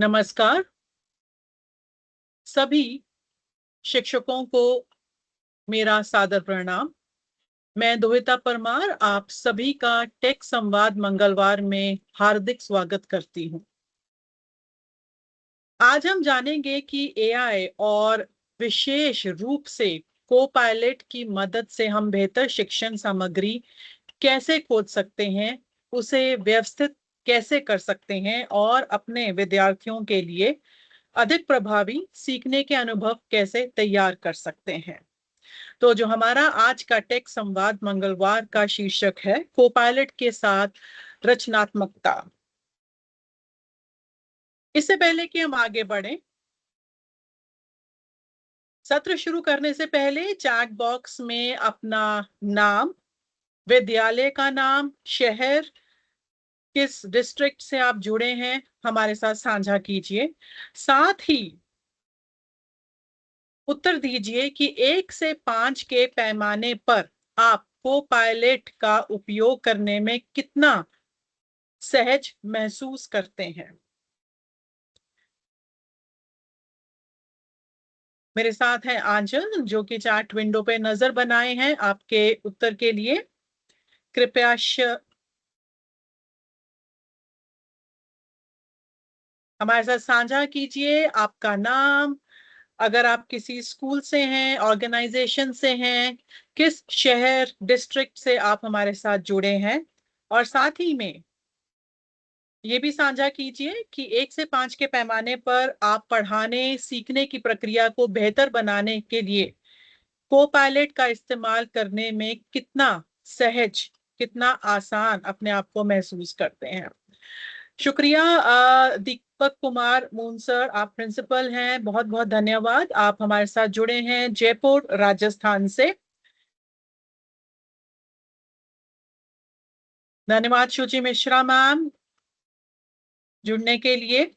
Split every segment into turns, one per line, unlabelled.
नमस्कार सभी शिक्षकों को मेरा सादर प्रणाम। मैं दोहिता परमार आप सभी का टेक संवाद मंगलवार में हार्दिक स्वागत करती हूं। आज हम जानेंगे कि एआई और विशेष रूप से को-पायलट की मदद से हम बेहतर शिक्षण सामग्री कैसे खोज सकते हैं, उसे व्यवस्थित कैसे कर सकते हैं और अपने विद्यार्थियों के लिए अधिक प्रभावी सीखने के अनुभव कैसे तैयार कर सकते हैं। तो जो हमारा आज का टेक संवाद मंगलवार का शीर्षक है कोपायलट के साथ रचनात्मकता। इससे पहले कि हम आगे बढ़ें, सत्र शुरू करने से पहले चैट बॉक्स में अपना नाम, विद्यालय का नाम, शहर, किस डिस्ट्रिक्ट से आप जुड़े हैं हमारे साथ साझा कीजिए। साथ ही उत्तर दीजिए कि 1 से 5 के पैमाने पर आप को-पायलट का उपयोग करने में कितना सहज महसूस करते हैं। मेरे साथ हैं आंचल जो कि चैट विंडो पे नजर बनाए हैं आपके उत्तर के लिए। कृपया हमारे साथ साझा कीजिए आपका नाम, अगर आप किसी स्कूल से हैं, ऑर्गेनाइजेशन से हैं, किस शहर, डिस्ट्रिक्ट से आप हमारे साथ जुड़े हैं और साथ ही में ये भी साझा कीजिए कि 1 से 5 के पैमाने पर आप पढ़ाने, सीखने की प्रक्रिया को बेहतर बनाने के लिए को-पायलट का इस्तेमाल करने में कितना सहज, कितना आसान अपने आप को महसूस करते हैं। शुक्रिया दीपक कुमार मूनसर, आप प्रिंसिपल हैं, बहुत-बहुत धन्यवाद। आप हमारे साथ जुड़े हैं जयपुर, राजस्थान से। धन्यवाद शुचि मिश्रा मैम जुड़ने के लिए।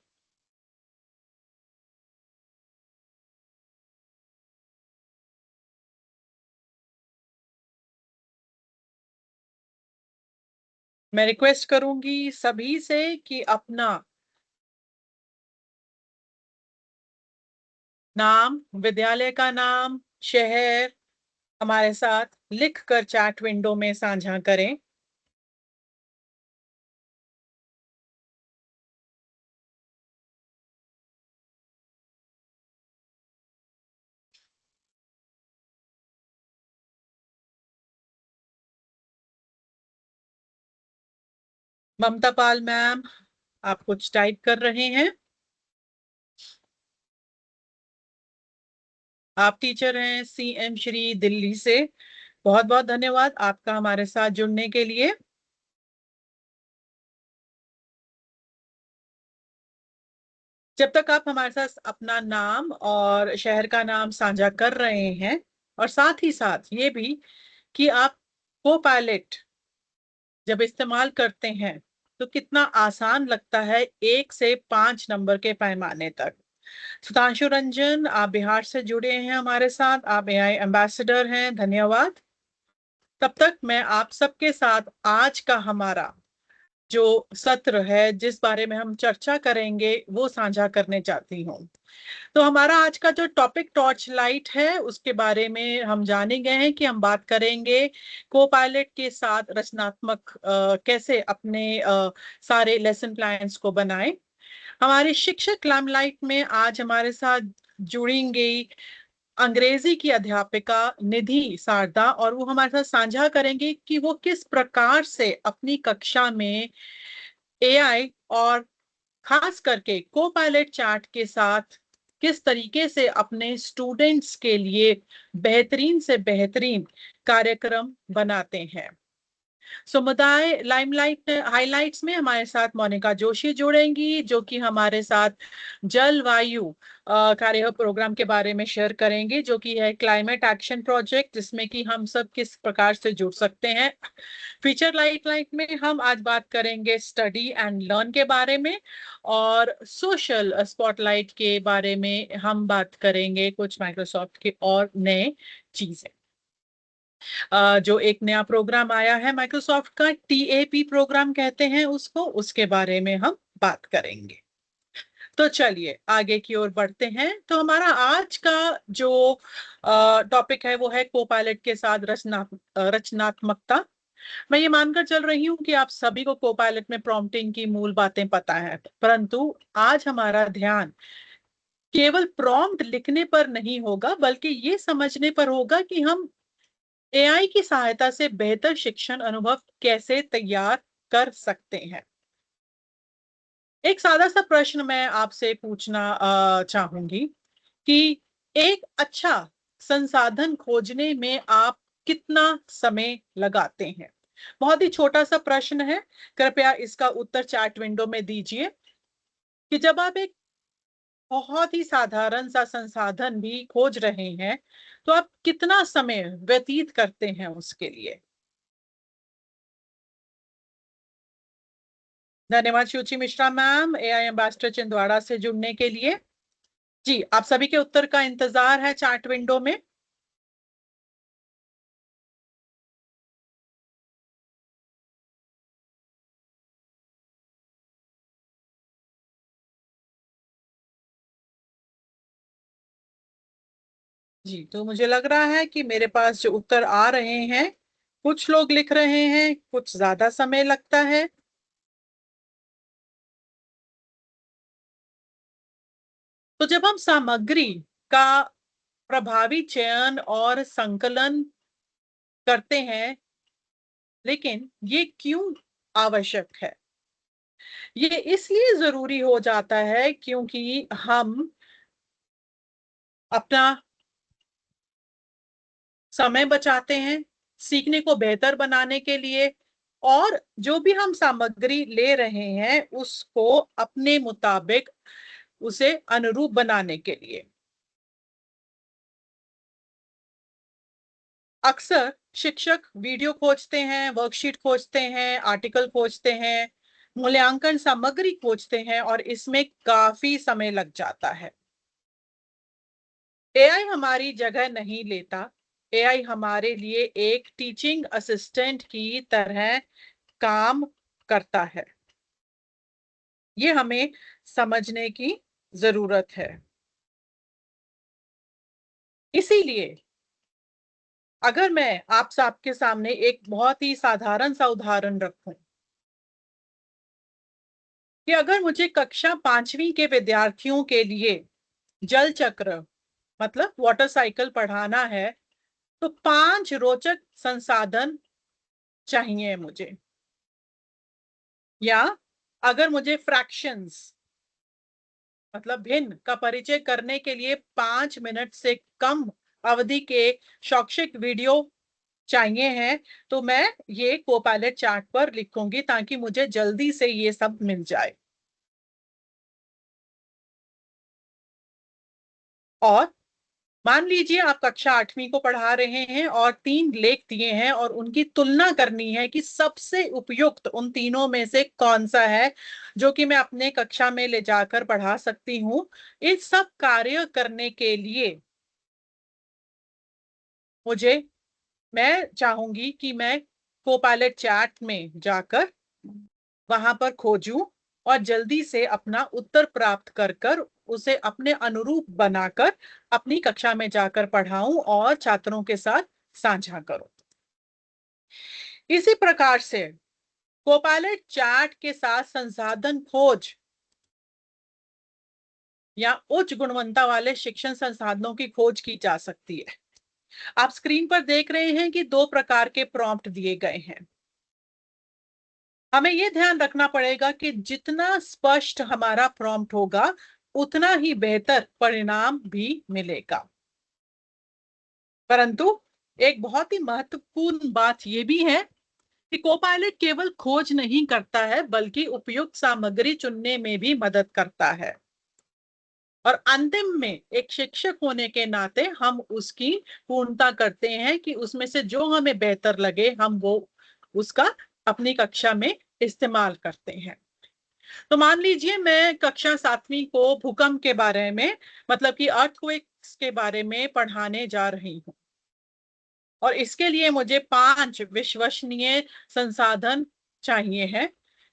मैं रिक्वेस्ट करूंगी सभी से कि अपना नाम, विद्यालय का नाम, शहर हमारे साथ लिखकर चैट विंडो में साझा करें। ममता पाल मैम, आप कुछ टाइप कर रहे हैं। आप टीचर हैं सीएम श्री दिल्ली से। बहुत बहुत धन्यवाद आपका हमारे साथ जुड़ने के लिए। जब तक आप हमारे साथ अपना नाम और शहर का नाम साझा कर रहे हैं और साथ ही साथ ये भी कि आप को पायलट जब इस्तेमाल करते हैं तो कितना आसान लगता है 1 से 5 नंबर के पैमाने तक। सुधांशु रंजन, आप बिहार से जुड़े हैं हमारे साथ, आप एआई एम्बेसडर हैं, धन्यवाद। तब तक मैं आप सबके साथ आज का हमारा जो सत्र है, जिस बारे में हम चर्चा करेंगे, वो साझा करने चाहती हूँ। तो हमारा आज का जो टॉपिक टॉर्च लाइट है, उसके बारे में हम जाने गए हैं कि हम बात करेंगे को पायलट के साथ रचनात्मक कैसे अपने सारे लेसन प्लान्स को बनाएं। हमारे शिक्षक लाइमलाइट में आज हमारे साथ जुड़ेंगे अंग्रेजी की अध्यापिका निधि सारदा और वो हमारे साथ साझा करेंगे कि वो किस प्रकार से अपनी कक्षा में एआई और खास करके को पायलट चैट के साथ किस तरीके से अपने स्टूडेंट्स के लिए बेहतरीन से बेहतरीन कार्यक्रम बनाते हैं। समुदाय लाइमलाइट हाइलाइट्स में हमारे साथ मोनिका जोशी जुड़ेंगी जो कि हमारे साथ जलवायु कार्य प्रोग्राम के बारे में शेयर करेंगे जो कि है क्लाइमेट एक्शन प्रोजेक्ट जिसमें कि हम सब किस प्रकार से जुड़ सकते हैं। फीचर लाइट में हम आज बात करेंगे स्टडी एंड लर्न के बारे में और सोशल स्पॉटलाइट के बारे में हम बात करेंगे कुछ माइक्रोसॉफ्ट के और नए चीजें। जो एक नया प्रोग्राम आया है माइक्रोसॉफ्ट का, TAP प्रोग्राम कहते हैं उसको, उसके बारे में हम बात करेंगे। तो चलिए आगे की ओर बढ़ते हैं। तो हमारा आज का जो टॉपिक है वो है कोपायलट के साथ रचनात्मकता। मैं ये मानकर चल रही हूँ कि आप सभी को कोपायलट में प्रॉम्प्टिंग की मूल बातें पता है, परंतु आज हमारा ध्यान केवल प्रॉम्प्ट लिखने पर नहीं होगा, बल्कि ये समझने पर होगा कि हम AI की सहायता से बेहतर शिक्षण अनुभव कैसे तैयार कर सकते हैं। एक सादा सा प्रश्न मैं आपसे पूछना चाहूंगी कि एक अच्छा संसाधन खोजने में आप कितना समय लगाते हैं? बहुत ही छोटा सा प्रश्न है, कृपया इसका उत्तर चैट विंडो में दीजिए कि जब आप एक बहुत ही साधारण सा संसाधन भी खोज रहे हैं तो आप कितना समय व्यतीत करते हैं उसके लिए। धन्यवाद Shuchi Mishra ma'am, AI ambassador Chhindwara से जुड़ने के लिए। जी, आप सभी के उत्तर का इंतजार है चैट विंडो में। जी, तो मुझे लग रहा है कि मेरे पास जो उत्तर आ रहे हैं, कुछ लोग लिख रहे हैं, कुछ ज्यादा समय लगता है। तो जब हम सामग्री का प्रभावी चयन और संकलन करते हैं, लेकिन ये क्यों आवश्यक है? ये इसलिए जरूरी हो जाता है क्योंकि हम अपना समय बचाते हैं सीखने को बेहतर बनाने के लिए, और जो भी हम सामग्री ले रहे हैं उसको अपने मुताबिक उसे अनुरूप बनाने के लिए। अक्सर शिक्षक वीडियो खोजते हैं, वर्कशीट खोजते हैं, आर्टिकल खोजते हैं, मूल्यांकन सामग्री खोजते हैं, और इसमें काफी समय लग जाता है। AI हमारी जगह नहीं लेता। AI हमारे लिए एक टीचिंग असिस्टेंट की तरह काम करता है। ये हमें समझने की जरूरत है। इसीलिए अगर मैं आप सबके सामने एक बहुत ही साधारण सा उदाहरण रखूं कि अगर मुझे कक्षा 5वीं के विद्यार्थियों के लिए जल चक्र मतलब वाटर साइकिल पढ़ाना है, तो 5 रोचक संसाधन चाहिए मुझे। या अगर मुझे फ्रैक्शंस मतलब भिन्न का परिचय करने के लिए 5 मिनट से कम अवधि के शैक्षिक वीडियो चाहिए हैं, तो मैं ये कोपायलट चार्ट पर लिखूंगी ताकि मुझे जल्दी से ये सब मिल जाए। और मान लीजिए आप कक्षा 8वीं को पढ़ा रहे हैं और 3 लेख दिए हैं और उनकी तुलना करनी है कि सबसे उपयुक्त उन तीनों में से कौन सा है जो कि मैं अपने कक्षा में ले जाकर पढ़ा सकती हूँ। इस सब कार्य करने के लिए मुझे मैं चाहूंगी कि मैं कोपायलट चैट में जाकर वहां पर खोजूं और जल्दी से अपना उत्तर प्राप्त कर कर उसे अपने अनुरूप बनाकर अपनी कक्षा में जाकर पढ़ाऊं और छात्रों के साथ साझा करूं। इसी प्रकार से कोपायलट चैट के साथ संसाधन खोज या उच्च गुणवत्ता वाले शिक्षण संसाधनों की खोज की जा सकती है। आप स्क्रीन पर देख रहे हैं कि 2 प्रकार के प्रॉम्प्ट दिए गए हैं। हमें यह ध्यान रखना पड़ेगा कि जितना स्पष्ट हमारा प्रॉम्प्ट होगा उतना ही बेहतर परिणाम भी मिलेगा। परंतु एक बहुत ही महत्वपूर्ण बात यह भी है कि कोपायलट केवल खोज नहीं करता है बल्कि उपयुक्त सामग्री चुनने में भी मदद करता है। और अंतिम में एक शिक्षक होने के नाते हम उसकी पूर्णता करते हैं कि उसमें से जो हमें बेहतर लगे हम वो उसका अपनी कक्षा में इस्तेमाल करते हैं। तो मान लीजिए मैं कक्षा 7वीं को भूकंप के बारे में मतलब कि अर्थक्वेक्स के बारे में पढ़ाने जा रही हूँ। और इसके लिए मुझे 5 विश्वसनीय संसाधन चाहिए है।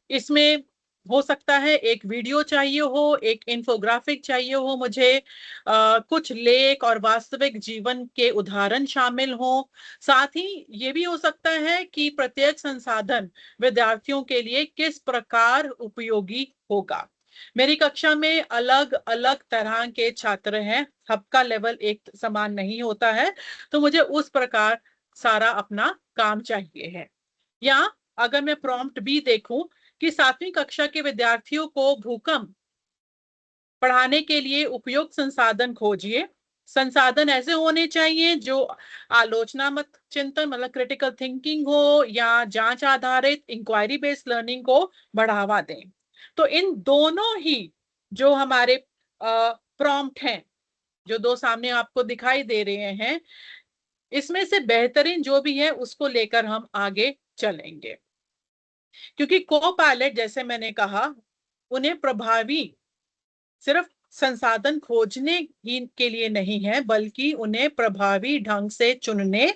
इसमें हो सकता है एक वीडियो चाहिए हो, एक इन्फोग्राफिक चाहिए हो मुझे, कुछ लेख और वास्तविक जीवन के उदाहरण शामिल हो। साथ ही ये भी हो सकता है कि प्रत्येक संसाधन विद्यार्थियों के लिए किस प्रकार उपयोगी होगा। मेरी कक्षा में अलग अलग तरह के छात्र हैं, सबका लेवल एक समान नहीं होता है, तो मुझे उस प्रकार सारा अपना काम चाहिए है। या अगर मैं प्रॉम्प्ट भी देखूं कि 7वीं कक्षा के विद्यार्थियों को भूकंप पढ़ाने के लिए उपयुक्त संसाधन खोजिए। संसाधन ऐसे होने चाहिए जो आलोचनात्मक चिंतन मतलब क्रिटिकल थिंकिंग हो या जांच आधारित इंक्वायरी बेस्ड लर्निंग को बढ़ावा दें। तो इन दोनों ही जो हमारे प्रॉम्प्ट हैं, जो दो सामने आपको दिखाई दे रहे हैं, इसमें से बेहतरीन जो भी है उसको लेकर हम आगे चलेंगे। क्योंकि को पायलट जैसे मैंने कहा, उन्हें प्रभावी सिर्फ संसाधन खोजने ही के लिए नहीं है, बल्कि उन्हें प्रभावी ढंग से चुनने,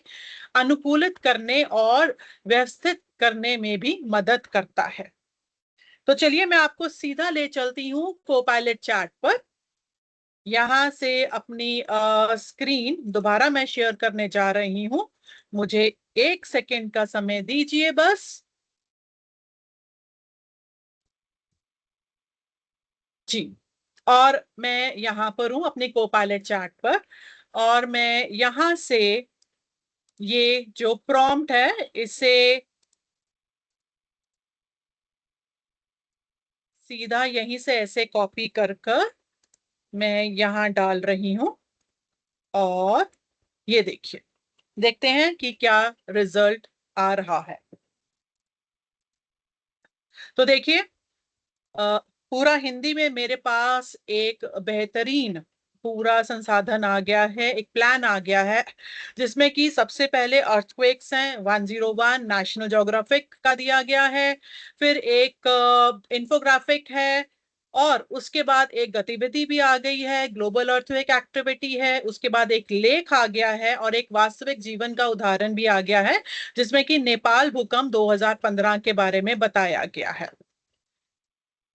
अनुकूलित करने और व्यवस्थित करने में भी मदद करता है। तो चलिए मैं आपको सीधा ले चलती हूँ कोपायलट चैट पर। यहां से अपनी स्क्रीन दोबारा मैं शेयर करने जा रही हूं। मुझे 1 सेकेंड का समय दीजिए बस। जी, और मैं यहाँ पर हूँ अपने कोपायलट चैट पर, और मैं यहाँ से ये जो प्रॉम्प्ट है इसे सीधा यहीं से ऐसे कॉपी कर कर मैं यहाँ डाल रही हूँ। और ये देखिए, देखते हैं कि क्या रिजल्ट आ रहा है। तो देखिए, पूरा हिंदी में मेरे पास एक बेहतरीन पूरा संसाधन आ गया है, एक प्लान आ गया है, जिसमें कि सबसे पहले अर्थक्वेक्स हैं 101 नेशनल ज्योग्राफिक का दिया गया है, फिर एक इंफोग्राफिक है, और उसके बाद एक गतिविधि भी आ गई है, ग्लोबल अर्थक्वेक एक्टिविटी है, उसके बाद एक लेख आ गया है और एक वास्तविक जीवन का उदाहरण भी आ गया है, जिसमें कि नेपाल भूकंप 2015 के बारे में बताया गया है।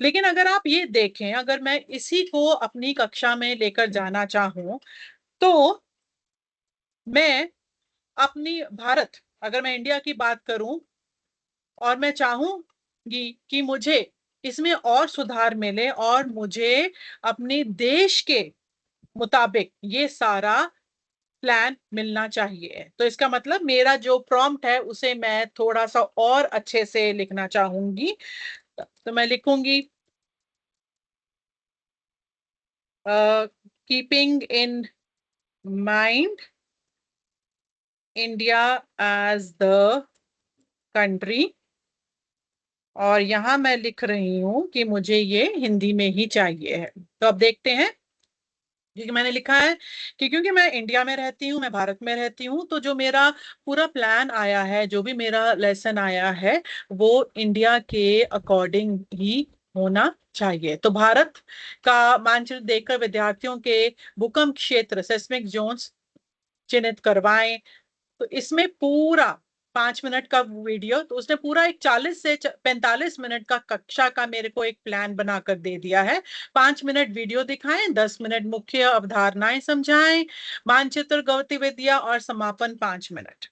लेकिन अगर आप ये देखें, अगर मैं इसी को अपनी कक्षा में लेकर जाना चाहूं, तो मैं अपनी भारत, अगर मैं इंडिया की बात करूं और मैं चाहूंगी कि मुझे इसमें और सुधार मिले और मुझे अपने देश के मुताबिक ये सारा प्लान मिलना चाहिए, तो इसका मतलब मेरा जो प्रॉम्प्ट है उसे मैं थोड़ा सा और अच्छे से लिखना चाहूंगी। तो मैं लिखूंगी keeping in mind India as the country, और यहां मैं लिख रही हूं कि मुझे ये हिंदी में ही चाहिए है। तो अब देखते हैं, क्योंकि मैंने लिखा है कि क्योंकि मैं इंडिया में रहती हूँ, मैं भारत में रहती हूँ, तो जो मेरा पूरा प्लान आया है, जो भी मेरा लेसन आया है, वो इंडिया के अकॉर्डिंग ही होना चाहिए। तो भारत का मानचित्र देखकर विद्यार्थियों के भूकंप क्षेत्र सेस्मिक जोन्स चिन्हित करवाएं। तो इसमें पूरा 5 मिनट का वीडियो, तो उसने पूरा एक 40 से 45 मिनट का कक्षा का मेरे को एक प्लान बनाकर दे दिया है। 5 मिनट वीडियो दिखाएं, 10 मिनट मुख्य अवधारणाएं समझाएं, मानचित्र गतिविधियां और समापन 5 मिनट।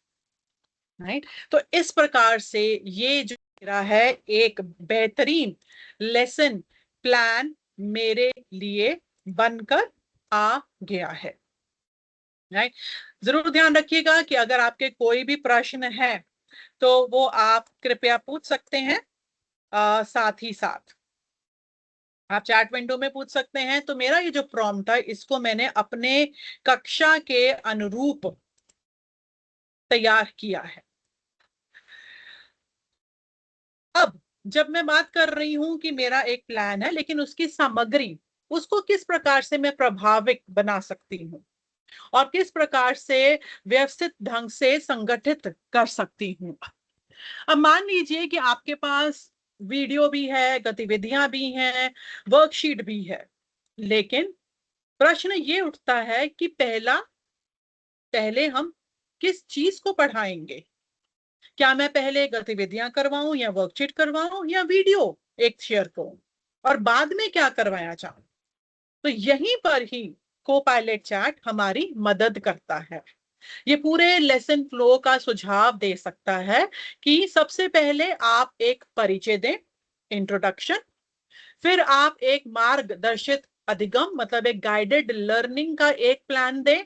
राइट, तो इस प्रकार से ये जो मेरा है एक बेहतरीन लेसन प्लान मेरे लिए बनकर आ गया है। राइट, जरूर ध्यान रखिएगा कि अगर आपके कोई भी प्रश्न है तो वो आप कृपया पूछ सकते हैं। साथ ही साथ आप चैट विंडो में पूछ सकते हैं। तो मेरा ये जो प्रॉम्प्ट है इसको मैंने अपने कक्षा के अनुरूप तैयार किया है। अब जब मैं बात कर रही हूं कि मेरा एक प्लान है, लेकिन उसकी सामग्री, उसको किस प्रकार से मैं प्रभावित बना सकती हूँ और किस प्रकार से व्यवस्थित ढंग से संगठित कर सकती हूँ। अब मान लीजिए कि आपके पास वीडियो भी है, गतिविधियां भी हैं, वर्कशीट भी है, लेकिन प्रश्न ये उठता है कि पहले हम किस चीज को पढ़ाएंगे। क्या मैं पहले गतिविधियां करवाऊं या वर्कशीट करवाऊं या वीडियो एक शेयर करूं और बाद में क्या करवाया चाहूं। तो यहीं पर ही कोपायलट चैट हमारी मदद करता है। ये पूरे लेसन फ्लो का सुझाव दे सकता है कि सबसे पहले आप एक परिचय दें, इंट्रोडक्शन, फिर आप एक मार्गदर्शित अधिगम मतलब एक गाइडेड लर्निंग का एक प्लान दें,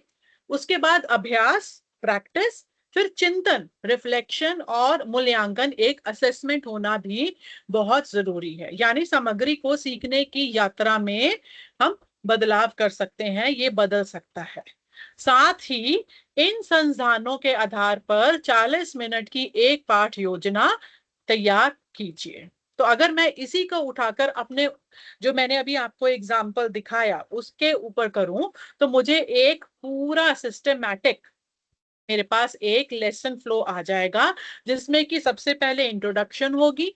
उसके बाद अभ्यास, प्रैक्टिस, फिर चिंतन, रिफ्लेक्शन और मूल्यांकन, एक असेसमेंट होना भी बहुत जरूरी है। यानी सामग्री को सीखने की यात्रा में हम बदलाव कर सकते हैं, ये बदल सकता है। साथ ही इन संसाधनों के आधार पर 40 मिनट की एक पाठ योजना तैयार कीजिए। तो अगर मैं इसी को उठाकर अपने जो मैंने अभी आपको एग्जाम्पल दिखाया उसके ऊपर करूं तो मुझे एक पूरा सिस्टमैटिक मेरे पास एक लेसन फ्लो आ जाएगा, जिसमें कि सबसे पहले इंट्रोडक्शन होगी,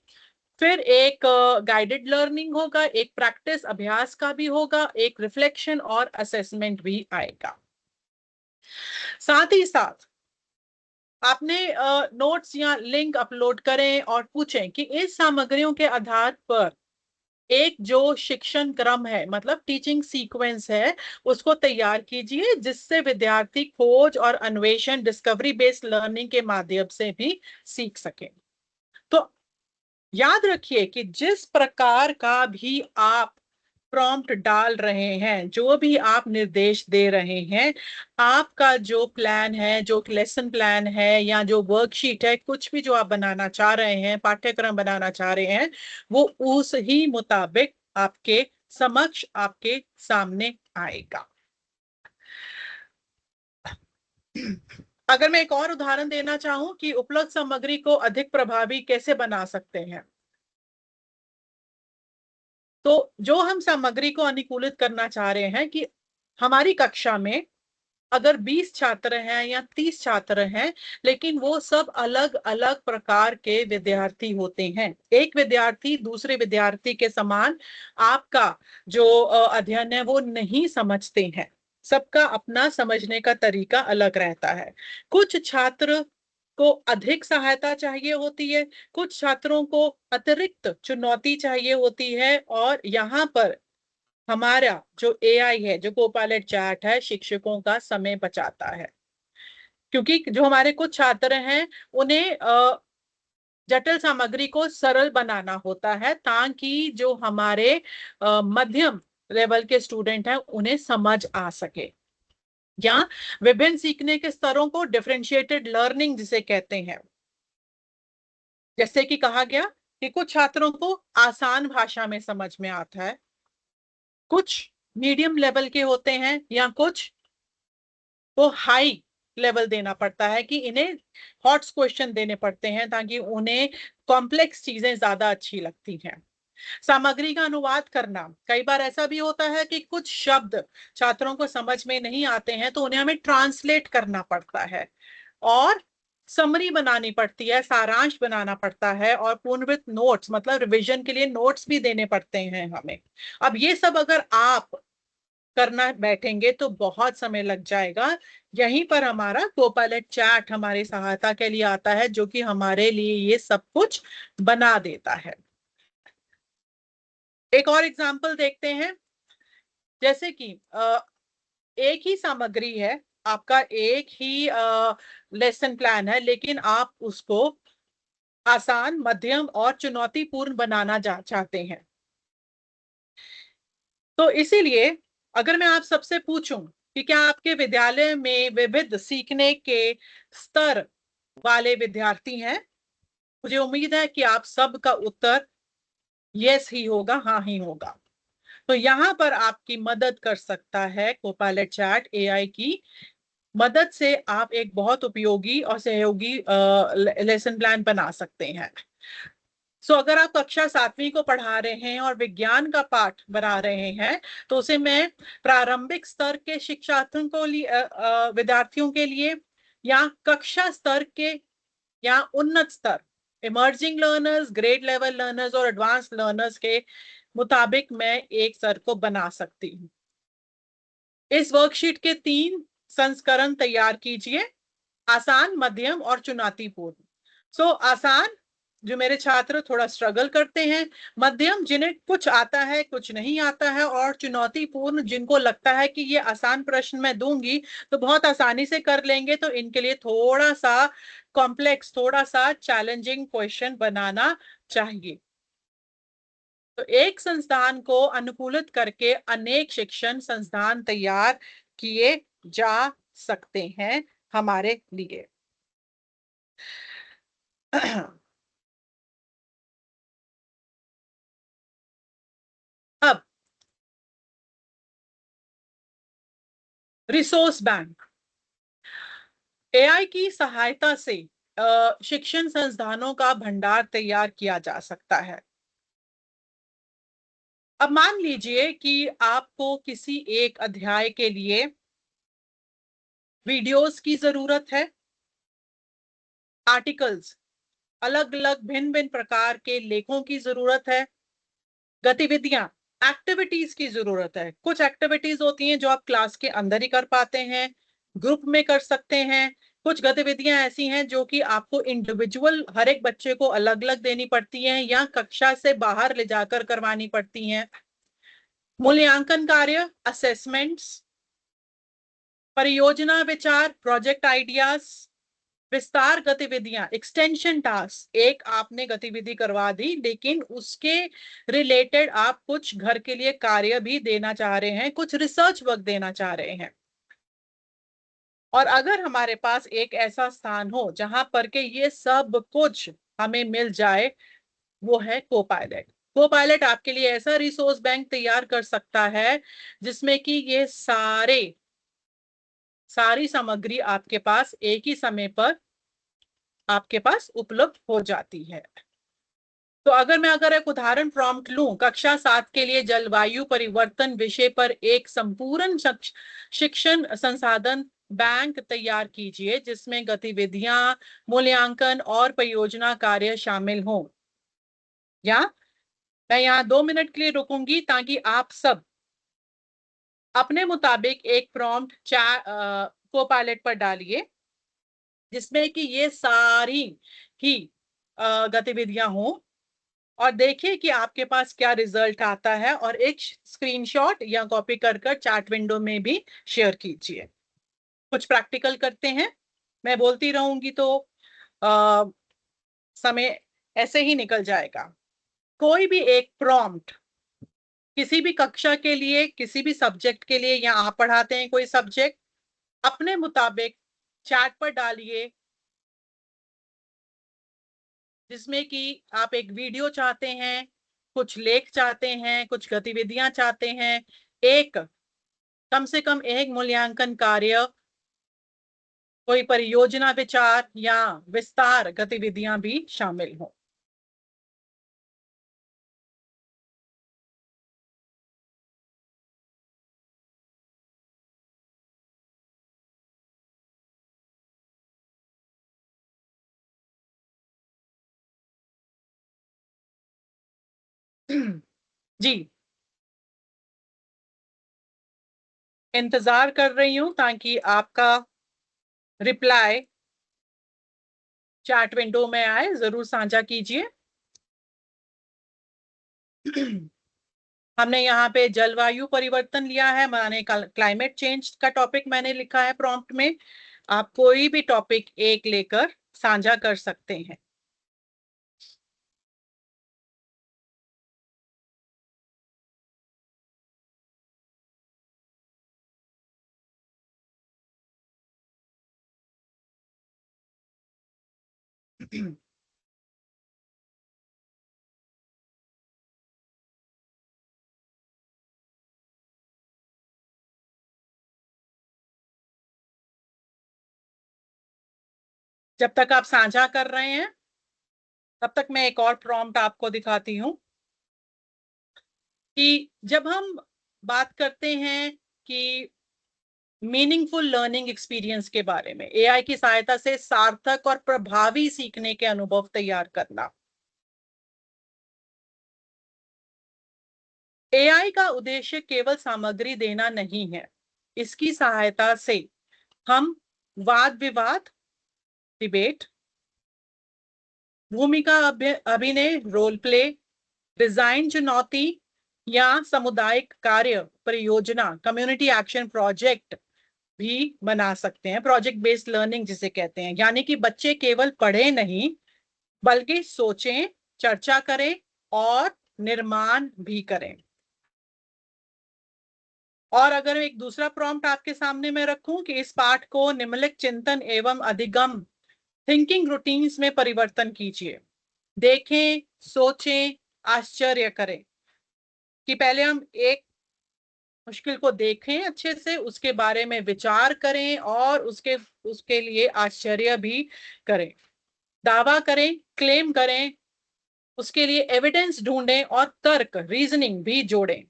फिर एक गाइडेड लर्निंग होगा, एक प्रैक्टिस अभ्यास का भी होगा, एक रिफ्लेक्शन और असेसमेंट भी आएगा। साथ ही साथ आपने नोट्स या लिंक अपलोड करें और पूछें कि इस सामग्रियों के आधार पर एक जो शिक्षण क्रम है मतलब टीचिंग सीक्वेंस है उसको तैयार कीजिए, जिससे विद्यार्थी खोज और अन्वेषण डिस्कवरी बेस्ड लर्निंग के माध्यम से भी सीख सके। तो याद रखिए कि जिस प्रकार का भी आप प्रॉम्प्ट डाल रहे हैं, जो भी आप निर्देश दे रहे हैं, आपका जो प्लान है, जो लेसन प्लान है या जो वर्कशीट है, कुछ भी जो आप बनाना चाह रहे हैं, पाठ्यक्रम बनाना चाह रहे हैं, वो उस ही मुताबिक आपके समक्ष, आपके सामने आएगा। अगर मैं एक और उदाहरण देना चाहूं कि उपलब्ध सामग्री को अधिक प्रभावी कैसे बना सकते हैं, तो जो हम सामग्री को अनुकूलित करना चाह रहे हैं कि हमारी कक्षा में अगर 20 छात्र हैं या 30 छात्र हैं, लेकिन वो सब अलग अलग प्रकार के विद्यार्थी होते हैं, एक विद्यार्थी दूसरे विद्यार्थी के समान आपका जो अध्ययन है वो नहीं समझते हैं, सबका अपना समझने का तरीका अलग रहता है। कुछ छात्र को अधिक सहायता चाहिए होती है, कुछ छात्रों को अतिरिक्त चुनौती चाहिए होती है, और यहाँ पर हमारा जो एआई है, जो कोपायलट चैट है, शिक्षकों का समय बचाता है। क्योंकि जो हमारे कुछ छात्र हैं उन्हें जटिल सामग्री को सरल बनाना होता है ताकि जो हमारे मध्यम लेवल के स्टूडेंट हैं उन्हें समझ आ सके, या विभिन्न सीखने के स्तरों को डिफरेंशिएटेड लर्निंग जिसे कहते हैं। जैसे कि कहा गया कि कुछ छात्रों को आसान भाषा में समझ में आता है, कुछ मीडियम लेवल के होते हैं, या कुछ को हाई लेवल देना पड़ता है कि इन्हें हॉट क्वेश्चन देने पड़ते हैं ताकि उन्हें कॉम्प्लेक्स चीजें ज्यादा अच्छी लगती हैं। सामग्री का अनुवाद करना, कई बार ऐसा भी होता है कि कुछ शब्द छात्रों को समझ में नहीं आते हैं तो उन्हें हमें ट्रांसलेट करना पड़ता है और समरी बनानी पड़ती है, सारांश बनाना पड़ता है, और पूर्णवित नोट्स मतलब रिवीजन के लिए नोट्स भी देने पड़ते हैं हमें। अब ये सब अगर आप करना बैठेंगे तो बहुत समय लग जाएगा। यहीं पर हमारा कोपायलट चैट हमारी सहायता के लिए आता है, जो कि हमारे लिए ये सब कुछ बना देता है। एक और एग्जांपल देखते हैं। जैसे कि एक ही सामग्री है, आपका एक ही लेसन प्लान है, लेकिन आप उसको आसान, मध्यम और चुनौतीपूर्ण बनाना चाहते हैं। तो इसीलिए अगर मैं आप सबसे पूछूं कि क्या आपके विद्यालय में विविध सीखने के स्तर वाले विद्यार्थी हैं, मुझे उम्मीद है कि आप सबका उत्तर यस ही होगा, हाँ ही होगा। तो यहाँ पर आपकी मदद कर सकता है कोपायलट चैट। एआई की मदद से आप एक बहुत उपयोगी और सहयोगी लेसन प्लान बना सकते हैं। अगर आप कक्षा 7वीं को पढ़ा रहे हैं और विज्ञान का पाठ बना रहे हैं, तो उसे मैं प्रारंभिक स्तर के शिक्षार्थियों को विद्यार्थियों के लिए, या कक्षा स्तर के या उन्नत स्तर emerging learners, grade level learners और एडवांस लर्नर्स के मुताबिक मैं एक स्तर को बना सकती हूँ। इस वर्कशीट के 3 संस्करण तैयार कीजिए। आसान, मध्यम और चुनौतीपूर्ण। आसान, जो मेरे छात्र थोड़ा स्ट्रगल करते हैं, मध्यम जिन्हें कुछ आता है कुछ नहीं आता है, और चुनौतीपूर्ण जिनको लगता है कि ये आसान प्रश्न मैं दूंगी तो बहुत आसानी से कर लेंगे, तो इनके लिए थोड़ा सा कॉम्प्लेक्स, थोड़ा सा चैलेंजिंग क्वेश्चन बनाना चाहिए। तो एक संस्थान को अनुकूलित करके अनेक शिक्षण संस्थान तैयार किए जा सकते हैं हमारे लिए। अब रिसोर्स बैंक, एआई की सहायता से शिक्षण संस्थानों का भंडार तैयार किया जा सकता है। अब मान लीजिए कि आपको किसी एक अध्याय के लिए वीडियोस की जरूरत है, आर्टिकल्स, अलग अलग भिन्न भिन्न प्रकार के लेखों की जरूरत है, गतिविधियां, एक्टिविटीज की जरूरत है। कुछ एक्टिविटीज होती हैं जो आप क्लास के अंदर ही कर पाते हैं, ग्रुप में कर सकते हैं। कुछ गतिविधियां ऐसी हैं जो कि आपको इंडिविजुअल हर एक बच्चे को अलग अलग देनी पड़ती हैं या कक्षा से बाहर ले जाकर करवानी पड़ती हैं। मूल्यांकन कार्य, असेसमेंट्स, परियोजना विचार, प्रोजेक्ट आइडियाज, विस्तार गतिविधियां, एक्सटेंशन टास्क। एक आपने गतिविधि करवा दी लेकिन उसके रिलेटेड आप कुछ घर के लिए कार्य भी देना चाह रहे हैं, कुछ रिसर्च वर्क देना चाह रहे हैं। और अगर हमारे पास एक ऐसा स्थान हो जहां पर के ये सब कुछ हमें मिल जाए, वो है कोपायलट। कोपायलट आपके लिए ऐसा रिसोर्स बैंक तैयार कर सकता है जिसमें कि ये सारी सामग्री आपके पास एक ही समय पर आपके पास उपलब्ध हो जाती है। तो अगर एक उदाहरण प्रॉम्प्ट लूं, कक्षा 7 के लिए जलवायु परिवर्तन विषय पर एक संपूर्ण शिक्षण संसाधन बैंक तैयार कीजिए जिसमें गतिविधियां, मूल्यांकन और परियोजना कार्य शामिल हों। या मैं यहाँ 2 मिनट के लिए रुकूंगी ताकि आप सब अपने मुताबिक एक प्रॉम्प्ट को पायलट पर डालिए जिसमें कि ये सारी ही गतिविधियां हों, और देखिए कि आपके पास क्या रिजल्ट आता है, और एक स्क्रीनशॉट या कॉपी कर कर चैट विंडो में भी शेयर कीजिए। कुछ प्रैक्टिकल करते हैं, मैं बोलती रहूंगी तो आ, समय ऐसे ही निकल जाएगा। कोई भी एक प्रॉम्प्ट किसी भी कक्षा के लिए, किसी भी सब्जेक्ट के लिए, या आप पढ़ाते हैं कोई सब्जेक्ट, अपने मुताबिक चैट पर डालिए जिसमें कि आप एक वीडियो चाहते हैं, कुछ लेख चाहते हैं, कुछ गतिविधियां चाहते हैं, एक कम से कम एक मूल्यांकन कार्य, कोई परियोजना विचार या विस्तार गतिविधियां भी शामिल हो। जी, इंतजार कर रही हूं ताकि आपका रिप्लाई चैट विंडो में आए, जरूर साझा कीजिए। हमने यहाँ पे जलवायु परिवर्तन लिया है, माने क्लाइमेट चेंज का टॉपिक मैंने लिखा है प्रॉम्प्ट में। आप कोई भी टॉपिक एक लेकर साझा कर सकते हैं। जब तक आप साझा कर रहे हैं तब तक मैं एक और प्रॉम्प्ट आपको दिखाती हूँ कि जब हम बात करते हैं कि मीनिंगफुल लर्निंग एक्सपीरियंस के बारे में, एआई की सहायता से सार्थक और प्रभावी सीखने के अनुभव तैयार करना। एआई का उद्देश्य केवल सामग्री देना नहीं है, इसकी सहायता से हम वाद विवाद, डिबेट, भूमिका अभिनय रोल प्ले, डिजाइन चुनौती या सामुदायिक कार्य परियोजना कम्युनिटी एक्शन प्रोजेक्ट भी बना सकते हैं, प्रोजेक्ट बेस्ड लर्निंग जिसे कहते हैं। यानी कि बच्चे केवल पढ़े नहीं बल्कि सोचें, चर्चा करें और निर्माण भी करें। और अगर एक दूसरा प्रॉम्प्ट आपके सामने मैं रखूं कि इस पाठ को निम्नलिखित चिंतन एवं अधिगम थिंकिंग रूटीन्स में परिवर्तन कीजिए। देखें, सोचें, आश्चर्य करें। कि पहले हम एक मुश्किल को देखें अच्छे से, उसके बारे में विचार करें और उसके लिए आश्चर्य भी करें, दावा करें, क्लेम करें, उसके लिए एविडेंस ढूंढें और तर्क रीजनिंग भी जोड़ें,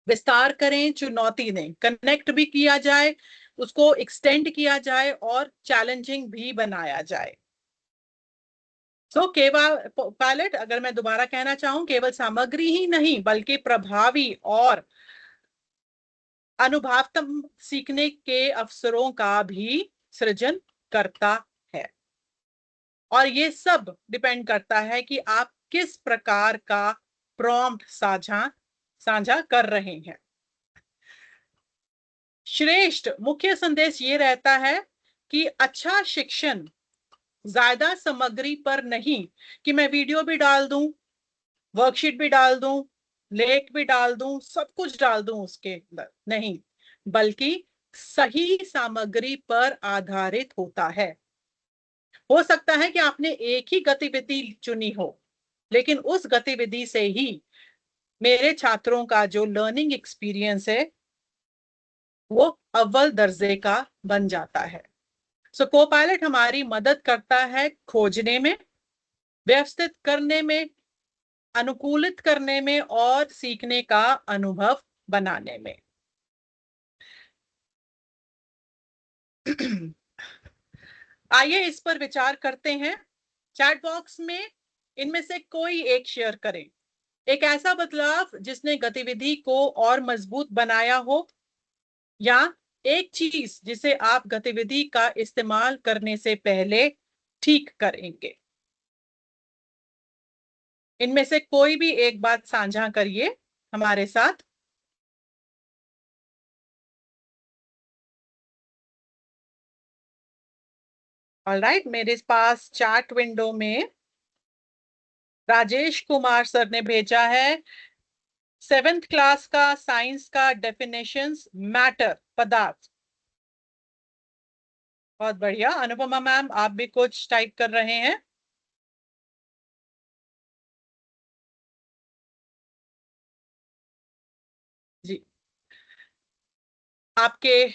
विस्तार करें, चुनौती दें, कनेक्ट भी किया जाए, उसको एक्सटेंड किया जाए और चैलेंजिंग भी बनाया जाए। केवल पायलट, अगर मैं दोबारा कहना चाहूं, केवल सामग्री ही नहीं बल्कि प्रभावी और अनुभवात्मक सीखने के अवसरों का भी सृजन करता है। और ये सब डिपेंड करता है कि आप किस प्रकार का प्रॉम्प्ट साझा कर रहे हैं। श्रेष्ठ मुख्य संदेश ये रहता है कि अच्छा शिक्षण ज्यादा सामग्री पर नहीं, कि मैं वीडियो भी डाल दूं, वर्कशीट भी डाल दूं, लेख भी डाल दूं, सब कुछ डाल दूं उसके अंदर, नहीं, बल्कि सही सामग्री पर आधारित होता है। हो सकता है कि आपने एक ही गतिविधि चुनी हो, लेकिन उस गतिविधि से ही मेरे छात्रों का जो लर्निंग एक्सपीरियंस है वो अव्वल दर्जे का बन जाता है। कोपायलट हमारी मदद करता है खोजने में, व्यवस्थित करने में, अनुकूलित करने में और सीखने का अनुभव बनाने में। आइए इस पर विचार करते हैं। चैट बॉक्स में इनमें से कोई एक शेयर करें, एक ऐसा बदलाव जिसने गतिविधि को और मजबूत बनाया हो, या एक चीज जिसे आप गतिविधि का इस्तेमाल करने से पहले ठीक करेंगे। इनमें से कोई भी एक बात साझा करिए हमारे साथ। ऑलराइट, मेरे पास चैट विंडो में राजेश कुमार सर ने भेजा है 7th क्लास का साइंस का डेफिनेशंस मैटर, पदार्थ। बहुत बढ़िया। अनुपमा मैम, आप भी कुछ टाइप कर रहे हैं? जी, आपके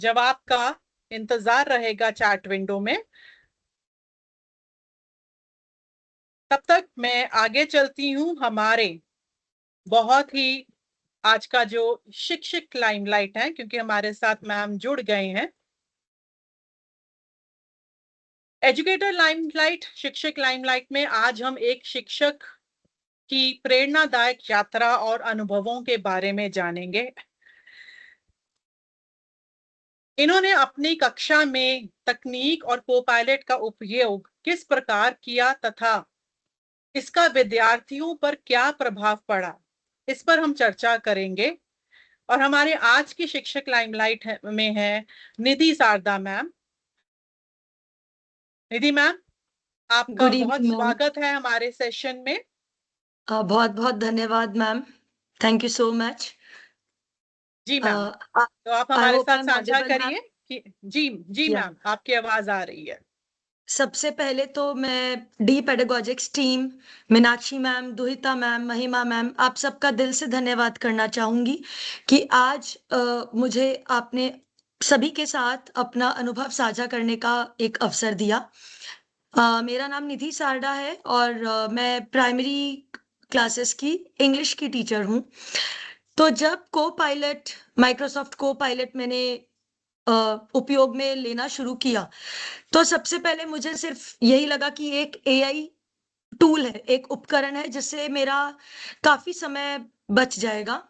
जवाब का इंतजार रहेगा चैट विंडो में। तब तक मैं आगे चलती हूं हमारे बहुत ही आज का जो शिक्षक लाइमलाइट है, क्योंकि हमारे साथ मैम जुड़ गए हैं। एजुकेटर लाइमलाइट, शिक्षक लाइमलाइट में आज हम एक शिक्षक की प्रेरणादायक यात्रा और अनुभवों के बारे में जानेंगे। इन्होंने अपनी कक्षा में तकनीक और कोपायलट का उपयोग किस प्रकार किया तथा इसका विद्यार्थियों पर क्या प्रभाव पड़ा, इस पर हम चर्चा करेंगे। और हमारे आज की शिक्षक लाइमलाइट में है निधि शारदा मैम। निधि मैम, आपका
गुड
बहुत
इवनिंग मैम।
स्वागत है हमारे सेशन में।
बहुत बहुत धन्यवाद ma'am, thank you so much.
जी मैम, तो आप
आई
हमारे
होप आई
साथ
एम
साझा
ऑडिबल मैम।
करिए कि जी जी
या
मैम, आपकी आवाज आ रही है।
सबसे पहले तो मैं the pedagogics team, Meenakshi ma'am, Duhita ma'am, Mahima ma'am, आप सबका दिल से धन्यवाद करना चाहूंगी कि आज मुझे आपने सभी के साथ अपना अनुभव साझा करने का एक अवसर दिया। मेरा नाम निधि सारडा है और मैं प्राइमरी क्लासेस की इंग्लिश की टीचर हूँ। तो जब को पायलट, माइक्रोसॉफ्ट को पायलट मैंने उपयोग में लेना शुरू किया, तो सबसे पहले मुझे सिर्फ यही लगा कि एक एआई टूल है, एक उपकरण है जिससे मेरा काफी समय बच जाएगा।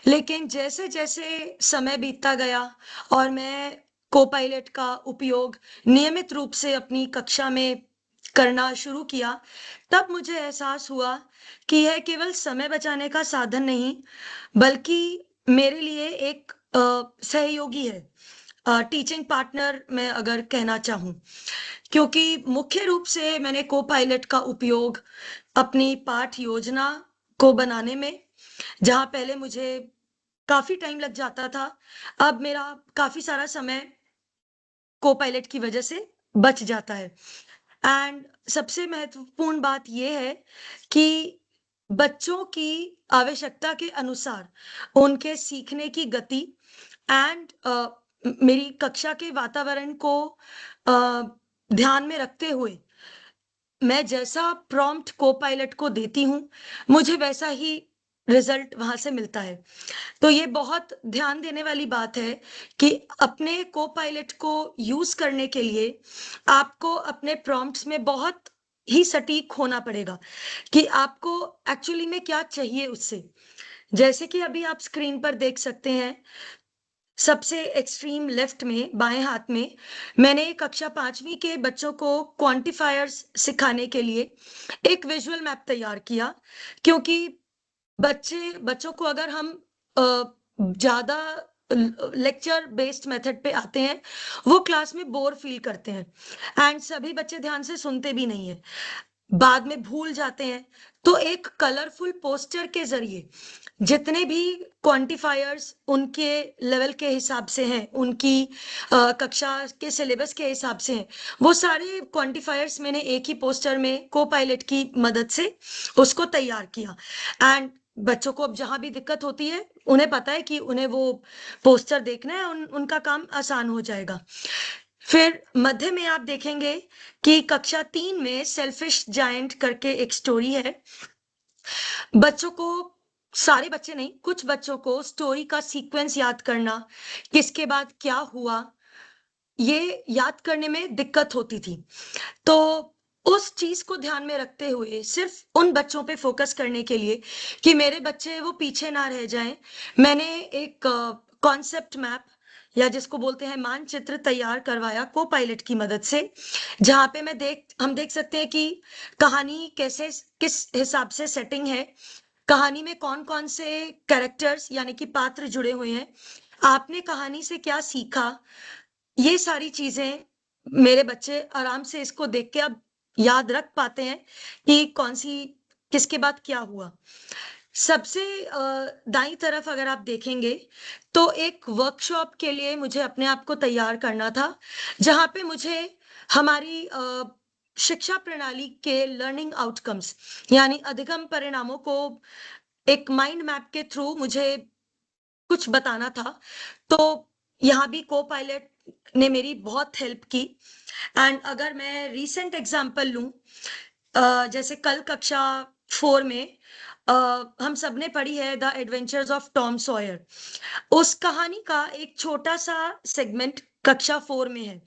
लेकिन जैसे जैसे समय बीतता गया और मैं को पायलट का उपयोग नियमित रूप से अपनी कक्षा में करना शुरू किया, तब मुझे एहसास हुआ कि यह केवल समय बचाने का साधन नहीं, बल्कि मेरे लिए एक सहयोगी है, टीचिंग पार्टनर मैं अगर कहना चाहूँ। क्योंकि मुख्य रूप से मैंने को पायलट का उपयोग अपनी पाठ योजना को बनाने में, जहाँ पहले मुझे काफ़ी टाइम लग जाता था, अब मेरा काफ़ी सारा समय को पायलट की वजह से बच जाता है। एंड सबसे महत्वपूर्ण बात ये है कि बच्चों की आवश्यकता के अनुसार उनके सीखने की गति एंड मेरी कक्षा के वातावरण को अ, ध्यान में रखते हुए मैं जैसा प्रॉम्प्ट को पायलट को देती हूँ, मुझे वैसा ही रिजल्ट वहां से मिलता है। तो ये बहुत ध्यान देने वाली बात है कि अपने को पायलट को यूज करने के लिए आपको अपने प्रॉम्प्ट्स में बहुत ही सटीक होना पड़ेगा कि आपको एक्चुअली में क्या चाहिए उससे। जैसे कि अभी आप स्क्रीन पर देख सकते हैं, सबसे एक्सट्रीम लेफ्ट में बाएं हाथ में मैंने कक्षा 5वीं के बच्चों को क्वांटिफायर्स सिखाने के लिए एक विजुअल मैप तैयार किया। क्योंकि बच्चों को अगर हम ज्यादा लेक्चर बेस्ड मेथड पे आते हैं, वो क्लास में बोर फील करते हैं एंड सभी बच्चे ध्यान से सुनते भी नहीं है, बाद में भूल जाते हैं। तो एक कलरफुल पोस्टर के जरिए जितने भी क्वांटिफायर्स उनके लेवल के हिसाब से हैं, उनकी कक्षा के सिलेबस के हिसाब से हैं, वो सारे क्वांटिफायर्स मैंने एक ही पोस्टर में को पायलट की मदद से उसको तैयार किया। एंड बच्चों को अब जहां भी दिक्कत होती है, उन्हें पता है कि उन्हें वो पोस्टर देखना है, उनका काम आसान हो जाएगा। फिर मध्य में आप देखेंगे कि कक्षा 3 में सेल्फिश जायंट करके एक स्टोरी है। बच्चों को, सारे बच्चे नहीं, कुछ बच्चों को स्टोरी का सीक्वेंस याद करना, किसके बाद क्या हुआ, ये याद करने में दिक्कत होती थी। तो उस चीज को ध्यान में रखते हुए सिर्फ उन बच्चों पे फोकस करने के लिए कि मेरे बच्चे वो पीछे ना रह जाएं, मैंने एक कॉन्सेप्ट मैप या जिसको बोलते हैं मानचित्र तैयार करवाया को पायलट की मदद से, जहां पे हम देख सकते हैं कि कहानी कैसे, किस हिसाब से सेटिंग है, कहानी में कौन कौन से कैरेक्टर्स यानी कि पात्र जुड़े हुए हैं, आपने कहानी से क्या सीखा, ये सारी चीजें मेरे बच्चे आराम से इसको देख के अब याद रख पाते हैं कि कौन सी, किसके बाद क्या हुआ। सबसे दाईं तरफ अगर आप देखेंगे तो एक वर्कशॉप के लिए मुझे अपने आप को तैयार करना था, जहां पे मुझे हमारी शिक्षा प्रणाली के लर्निंग आउटकम्स यानी अधिगम परिणामों को एक माइंड मैप के थ्रू मुझे कुछ बताना था। तो यहाँ भी को पायलट ने मेरी बहुत हेल्प की। एंड अगर मैं रीसेंट एग्जांपल लूं, जैसे कल कक्षा 4 में हम सबने पढ़ी है the adventures of Tom Sawyer. उस कहानी का एक छोटा सा सेगमेंट कक्षा 4 में है।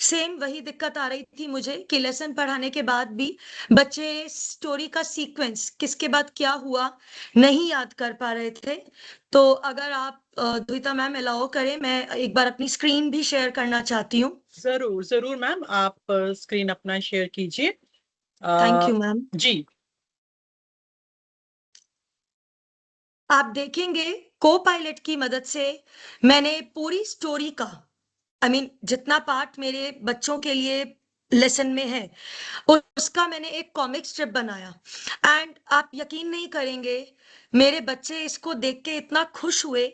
सेम वही दिक्कत आ रही थी मुझे कि लेसन पढ़ाने के बाद भी बच्चे स्टोरी का सीक्वेंस किसके बाद क्या हुआ नहीं याद कर पा रहे थे। तो अगर आप द्विता मैम अलाउ करें, मैं एक बार अपनी स्क्रीन भी शेयर करना चाहती हूँ।
जरूर जरूर मैम, आप स्क्रीन अपना शेयर कीजिए।
Thank you ma'am.
जी।
आप देखेंगे को पायलट की मदद से मैंने पूरी स्टोरी का, जितना पार्ट मेरे बच्चों के लिए लेसन में है, उसका मैंने एक कॉमिक स्ट्रिप बनाया। एंड आप यकीन नहीं करेंगे, मेरे बच्चे इसको देख के इतना खुश हुए,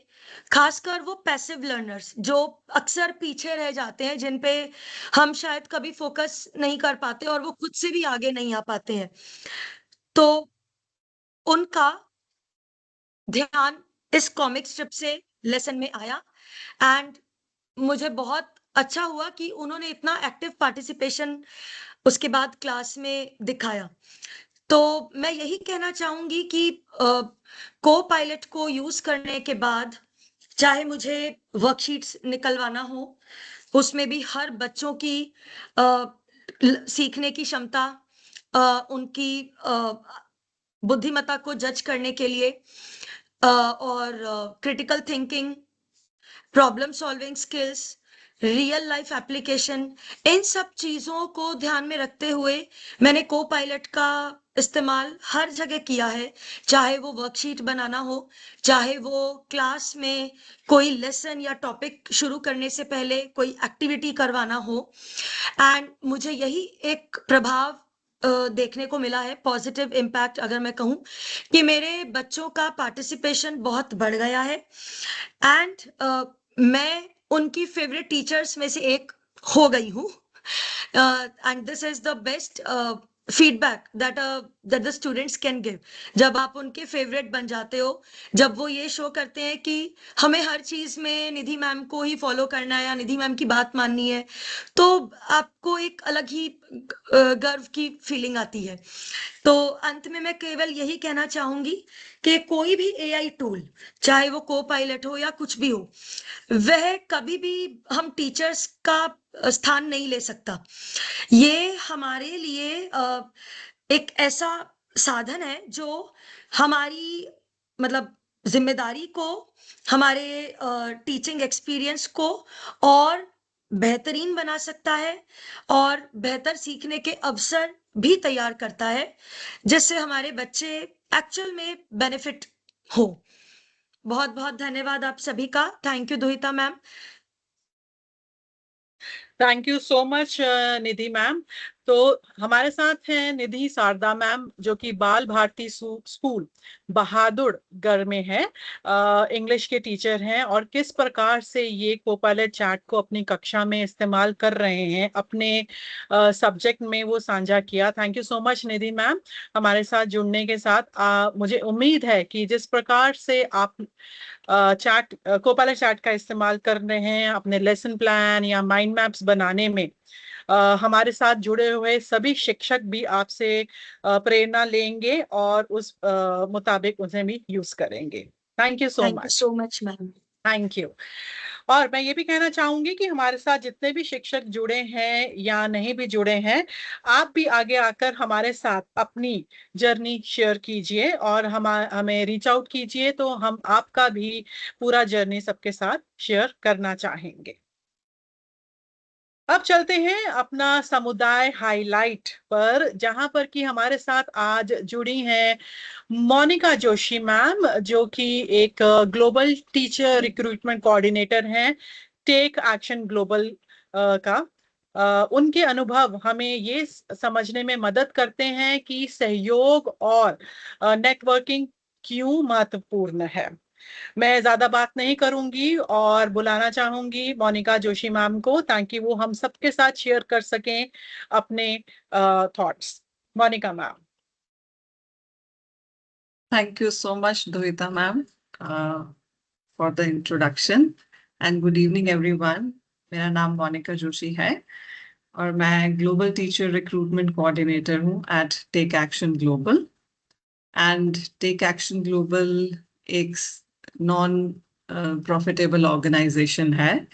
खासकर वो पैसिव लर्नर्स जो अक्सर पीछे रह जाते हैं, जिन पे हम शायद कभी फोकस नहीं कर पाते और वो खुद से भी आगे नहीं आ पाते हैं। तो उनका ध्यान इस कॉमिक स्ट्रिप से लेसन में आया। एंड मुझे बहुत अच्छा हुआ कि उन्होंने इतना एक्टिव पार्टिसिपेशन उसके बाद क्लास में दिखाया। तो मैं यही कहना चाहूंगी कि को पायलट को यूज करने के बाद, चाहे मुझे वर्कशीट्स निकलवाना हो, उसमें भी हर बच्चों की सीखने की क्षमता, उनकी बुद्धिमत्ता को जज करने के लिए, और critical thinking, problem solving skills, real life application, इन सब चीजों को ध्यान में रखते हुए मैंने को पायलट का इस्तेमाल हर जगह किया है। चाहे वो वर्कशीट बनाना हो, चाहे वो क्लास में कोई लेसन या टॉपिक शुरू करने से पहले कोई एक्टिविटी करवाना हो। एंड मुझे यही एक प्रभाव देखने को मिला है, पॉजिटिव इम्पैक्ट अगर मैं कहूँ, कि मेरे बच्चों का पार्टिसिपेशन बहुत बढ़ गया है। एंड मैं उनकी फेवरेट टीचर्स में से एक हो गई हूँ। And this is the best feedback that the students can give. जब आप उनके फेवरेट बन जाते हो, जब वो ये शो करते हैं कि हमें हर चीज में निधि मैम को ही फॉलो करना है या निधि मैम की बात माननी है, तो आपको एक अलग ही गर्व की फीलिंग आती है। तो अंत में मैं केवल यही कहना चाहूंगी कि कोई भी एआई टूल, चाहे वो को पायलट हो या कुछ भी हो, वह कभी भी हम टीचर्स का स्थान नहीं ले सकता। ये हमारे लिए एक ऐसा साधन है जो हमारी मतलब जिम्मेदारी को, हमारे टीचिंग एक्सपीरियंस को और बेहतरीन बना सकता है और बेहतर सीखने के अवसर भी तैयार करता है, जिससे हमारे बच्चे एक्चुअल में बेनिफिट हो। बहुत बहुत धन्यवाद आप सभी का। Thank you Duhita ma'am.
Thank you so much Nidhi ma'am. तो हमारे साथ हैं निधि शारदा मैम, जो कि बाल भारती स्कूल बहादुरगढ़ में है, इंग्लिश के टीचर हैं, और किस प्रकार से ये कोपायलट चैट को अपनी कक्षा में इस्तेमाल कर रहे हैं, अपने सब्जेक्ट में वो साझा किया। Thank you so much Nidhi ma'am हमारे साथ जुड़ने के साथ। मुझे उम्मीद है कि जिस प्रकार से आप चैट कोपायलट चैट का इस्तेमाल कर रहे हैं अपने लेसन प्लान या माइंड मैप्स बनाने में, हमारे साथ जुड़े हुए सभी शिक्षक भी आपसे प्रेरणा लेंगे और उस मुताबिक उसे भी यूज करेंगे। Thank you so
thank you
much.
So much ma'am.
Thank you. और मैं ये भी कहना चाहूंगी कि हमारे साथ जितने भी शिक्षक जुड़े हैं या नहीं भी जुड़े हैं, आप भी आगे आकर हमारे साथ अपनी जर्नी शेयर कीजिए और हमें रीच आउट कीजिए, तो हम आपका भी पूरा जर्नी सबके साथ शेयर करना चाहेंगे। अब चलते हैं अपना समुदाय हाईलाइट पर, जहां पर कि हमारे साथ आज जुड़ी हैं मोनिका जोशी मैम, जो कि एक ग्लोबल टीचर रिक्रूटमेंट कोऑर्डिनेटर हैं टेक एक्शन ग्लोबल का। उनके अनुभव हमें ये समझने में मदद करते हैं कि सहयोग और नेटवर्किंग क्यों महत्वपूर्ण है। मैं ज्यादा बात नहीं करूंगी और बुलाना चाहूंगी मोनिका जोशी मैम को, ताकि वो हम सबके साथ शेयर कर सकें अपने thoughts. Monika ma'am.
Thank you so much, Dovita ma'am, for the introduction. And good evening, everyone. मेरा नाम मोनिका जोशी है और मैं ग्लोबल टीचर रिक्रूटमेंट कोऑर्डिनेटर हूँ at take action global. And take action global एक नॉन प्रॉफिटेबल ऑर्गेनाइजेशन है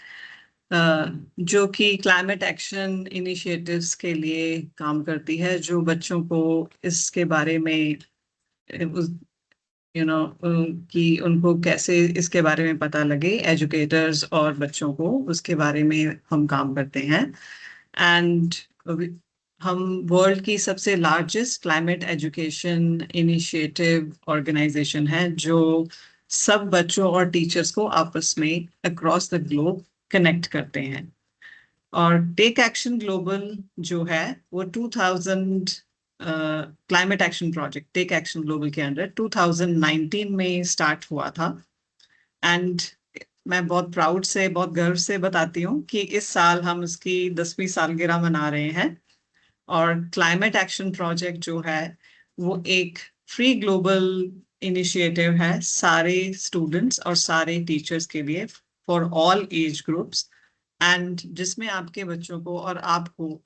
जो कि क्लाइमेट एक्शन इनिशिएटिव्स के लिए काम करती है, जो बच्चों को इसके बारे में कि उनको कैसे इसके बारे में पता लगे, एजुकेटर्स और बच्चों को उसके बारे में हम काम करते हैं। एंड हम वर्ल्ड की सबसे largest climate education initiative organisation है, जो सब बच्चों और टीचर्स को आपस में अक्रॉस द ग्लोब कनेक्ट करते हैं। और टेक एक्शन ग्लोबल जो है वो 2000 climate action project take action global के अंडर 2019 में स्टार्ट हुआ था। एंड मैं बहुत प्राउड से, बहुत गर्व से बताती हूँ कि इस साल हम इसकी 10वीं सालगिरह मना रहे हैं। और क्लाइमेट एक्शन प्रोजेक्ट जो है वो एक फ्री ग्लोबल इनिशिएटिव है सारे स्टूडेंट्स और सारे टीचर्स के लिए, for all age groups, and जिसमें आपके बच्चों को और आपको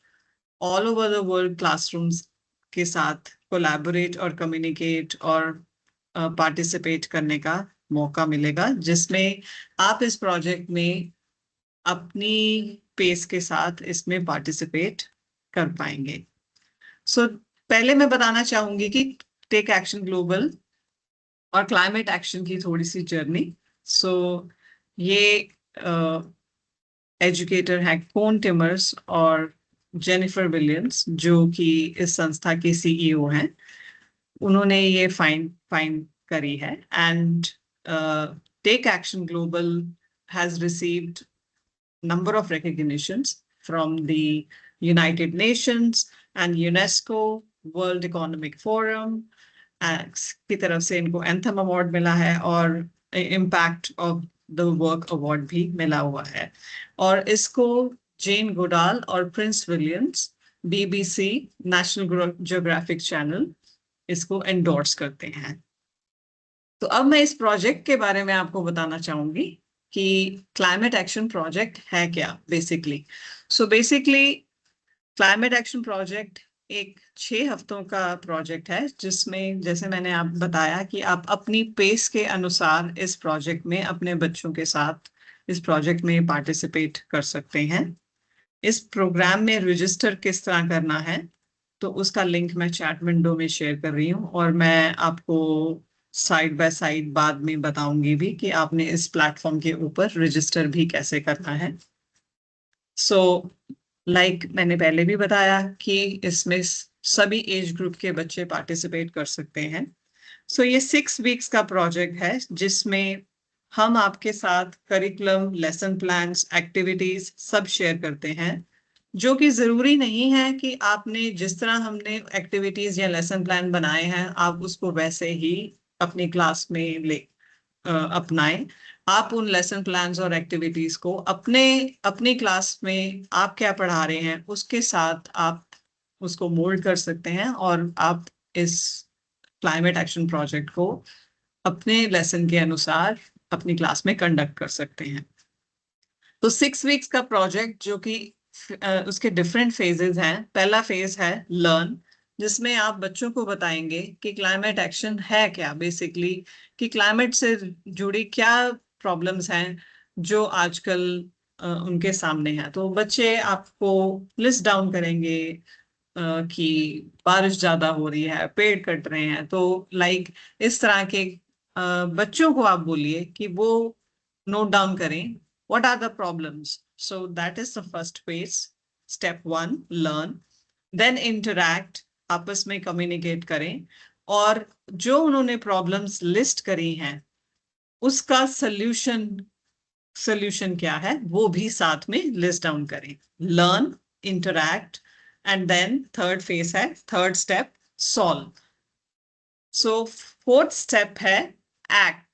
all over the world classrooms के साथ कोलैबोरेट और कम्युनिकेट और पार्टिसिपेट करने का मौका मिलेगा, जिसमें आप इस प्रोजेक्ट में अपनी पेस के साथ इसमें पार्टिसिपेट कर पाएंगे। सो पहले मैं बताना चाहूंगी कि टेक एक्शन ग्लोबल और क्लाइमेट एक्शन की थोड़ी सी जर्नी। सो ये एजुकेटर हैं कोन टिमर्स और जेनिफर विलियम्स, जो कि इस संस्था की सीईओ हैं। उन्होंने ये फाइंड करी है। And take action global has received number of recognitions from the United Nations and UNESCO, World Economic Forum की तरफ से इनको एंथम अवार्ड मिला है और impact of the work award भी मिला हुआ है। और इसको जेन गोडाल और Prince Williams BBC national geographic channel इसको एंडोर्स करते हैं। तो अब मैं इस प्रोजेक्ट के बारे में आपको बताना चाहूंगी कि क्लाइमेट एक्शन प्रोजेक्ट है क्या basically. So basically climate action project एक 6 हफ्तों का प्रोजेक्ट है, जिसमें जैसे मैंने आप बताया कि आप अपनी पेस के अनुसार इस प्रोजेक्ट में अपने बच्चों के साथ इस प्रोजेक्ट में पार्टिसिपेट कर सकते हैं। इस प्रोग्राम में रजिस्टर किस तरह करना है, तो उसका लिंक मैं चैट विंडो में शेयर कर रही हूँ, और मैं आपको साइड बाय साइड बाद में बताऊंगी भी कि आपने इस प्लेटफॉर्म के ऊपर रजिस्टर भी कैसे करना है। लाइक मैंने पहले भी बताया कि इसमें सभी एज ग्रुप के बच्चे पार्टिसिपेट कर सकते हैं। ये 6 वीक्स का प्रोजेक्ट है, जिसमें हम आपके साथ करिकुलम, लेसन प्लान्स, एक्टिविटीज सब शेयर करते हैं, जो कि जरूरी नहीं है कि आपने जिस तरह हमने एक्टिविटीज या लेसन प्लान बनाए हैं आप उसको वैसे ही अपनी क्लास में अपनाएं। आप उन लेसन प्लान्स और एक्टिविटीज को अपनी क्लास में आप क्या पढ़ा रहे हैं उसके साथ आप उसको मोल्ड कर सकते हैं, और आप इस क्लाइमेट एक्शन प्रोजेक्ट को अपने लेसन के अनुसार अपनी क्लास में कंडक्ट कर सकते हैं। तो 6 वीक्स का प्रोजेक्ट, जो कि उसके डिफरेंट फेजेस हैं। पहला फेज है लर्न, जिसमें आप बच्चों को बताएंगे कि क्लाइमेट एक्शन है क्या बेसिकली, कि क्लाइमेट से जुड़ी क्या प्रॉब्लम्स हैं जो आजकल उनके सामने हैं। तो बच्चे आपको लिस्ट डाउन करेंगे कि बारिश ज्यादा हो रही है, पेड़ कट रहे हैं। तो लाइक इस तरह के बच्चों को आप बोलिए कि वो नोट डाउन करें what are the problems. So that is the first phase. Step 1, learn. Then interact, आपस में communicate करें, और जो उन्होंने problems list करी हैं उसका solution क्या है वो भी साथ में list down करें। Learn, interact, and then third phase है, third step, solve. So fourth step है act.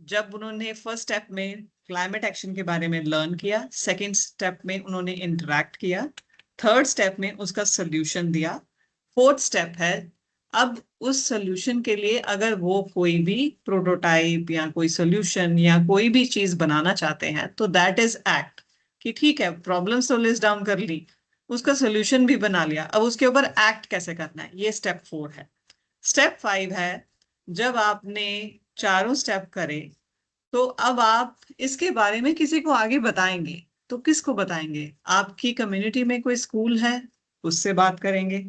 जब उन्होंने फर्स्ट स्टेप में क्लाइमेट एक्शन के बारे में लर्न किया, सेकेंड स्टेप में उन्होंने इंटरैक्ट किया, थर्ड स्टेप में उसका सोल्यूशन दिया, फोर्थ स्टेप है अब उस सोल्यूशन के लिए अगर वो कोई भी प्रोटोटाइप या कोई सोल्यूशन या कोई भी चीज बनाना चाहते हैं तो दैट इज एक्ट। कि ठीक है, प्रॉब्लम्स तो लिस्ट डाउन कर ली, उसका सोल्यूशन भी बना लिया, अब उसके ऊपर एक्ट कैसे करना है, ये स्टेप 4 है। स्टेप 5 है जब आपने चारों स्टेप करे तो अब आप इसके बारे में किसी को आगे बताएंगे। तो किसको बताएंगे? आपकी कम्युनिटी में कोई स्कूल है उससे बात करेंगे,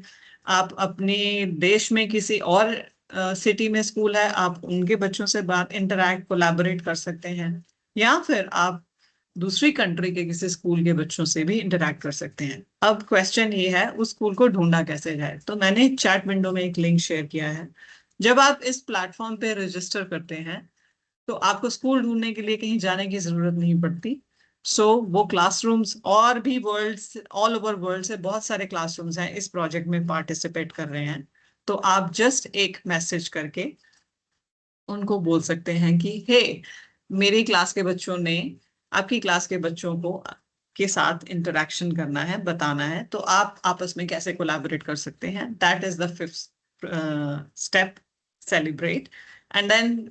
आप अपने देश में किसी और सिटी में स्कूल है आप उनके बच्चों से बात इंटरैक्ट कोलैबोरेट कर सकते हैं, या फिर आप दूसरी कंट्री के किसी स्कूल के बच्चों से भी इंटरैक्ट कर सकते हैं। अब क्वेश्चन ये है उस स्कूल को ढूंढना कैसे जाए। तो मैंने चैट विंडो में एक लिंक शेयर किया है। जब आप इस प्लेटफॉर्म पे रजिस्टर करते हैं तो आपको स्कूल ढूंढने के लिए कहीं जाने की जरूरत नहीं पड़ती। वो क्लासरूम्स और भी ऑल ओवर वर्ल्ड से बहुत सारे क्लासरूम्स हैं इस प्रोजेक्ट में पार्टिसिपेट कर रहे हैं। तो आप जस्ट एक मैसेज करके उनको बोल सकते हैं कि हे, मेरी क्लास के बच्चों ने आपकी क्लास के बच्चों को के साथ इंटरेक्शन करना है, बताना है, तो आप आपस में कैसे कोलैबोरेट कर सकते हैं। That is the 5th step, celebrate. And then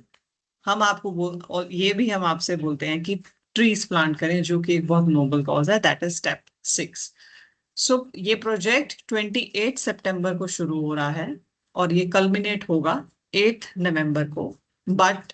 हम आपको और ये भी हम आपसे बोलते हैं कि ट्रीज प्लांट करें, जो कि एक बहुत नोबल कॉज है। That is step 6। ये प्रोजेक्ट 28 सितंबर को शुरू हो रहा है और ये कल्मिनेट होगा 8 नवंबर को। बट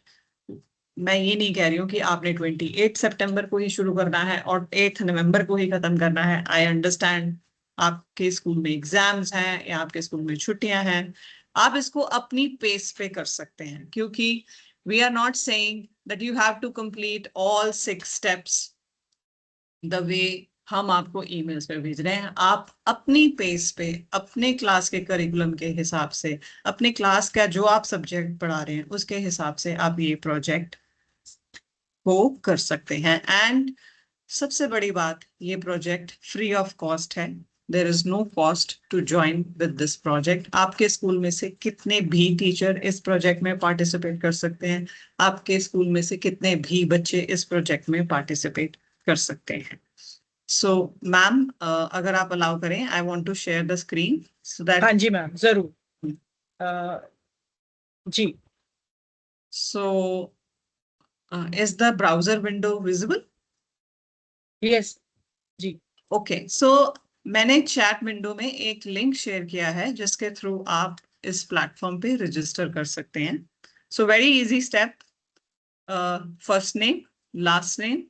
मैं ये नहीं कह रही हूँ कि आपने 28 सितंबर को ही शुरू करना है और 8 नवंबर को ही खत्म करना है। आई अंडरस्टैंड आपके स्कूल में एग्जाम्स हैं या आपके स्कूल में छुट्टियां हैं, आप इसको अपनी पेस पे कर सकते हैं, क्योंकि we are not saying that you have to complete all 6 steps the way हम आपको ईमेल्स पे भेज रहे हैं, आप अपनी पेस पे, अपने क्लास के करिकुलम के हिसाब से, अपने क्लास का जो आप सब्जेक्ट पढ़ा रहे हैं उसके हिसाब से आप ये प्रोजेक्ट को कर सकते हैं। एंड सबसे बड़ी बात, ये प्रोजेक्ट फ्री ऑफ कॉस्ट है। There is no cost to join with this project. आपके स्कूल में से कितने भी टीचर इस प्रोजेक्ट में पार्टिसिपेट कर सकते हैं, आपके स्कूल में से कितने भी बच्चे इस प्रोजेक्ट में पार्टिसिपेट कर सकते हैं। सो मैम, अगर आप अलाउ करें, I want to share the screen so that.
हाँ जी मैम, जरूर। जी।
So is the browser window visible?
Yes जी।
ओके, सो मैंने चैट विंडो में एक लिंक शेयर किया है जिसके थ्रू आप इस प्लेटफॉर्म पे रजिस्टर कर सकते हैं। So very easy step, first name, last name,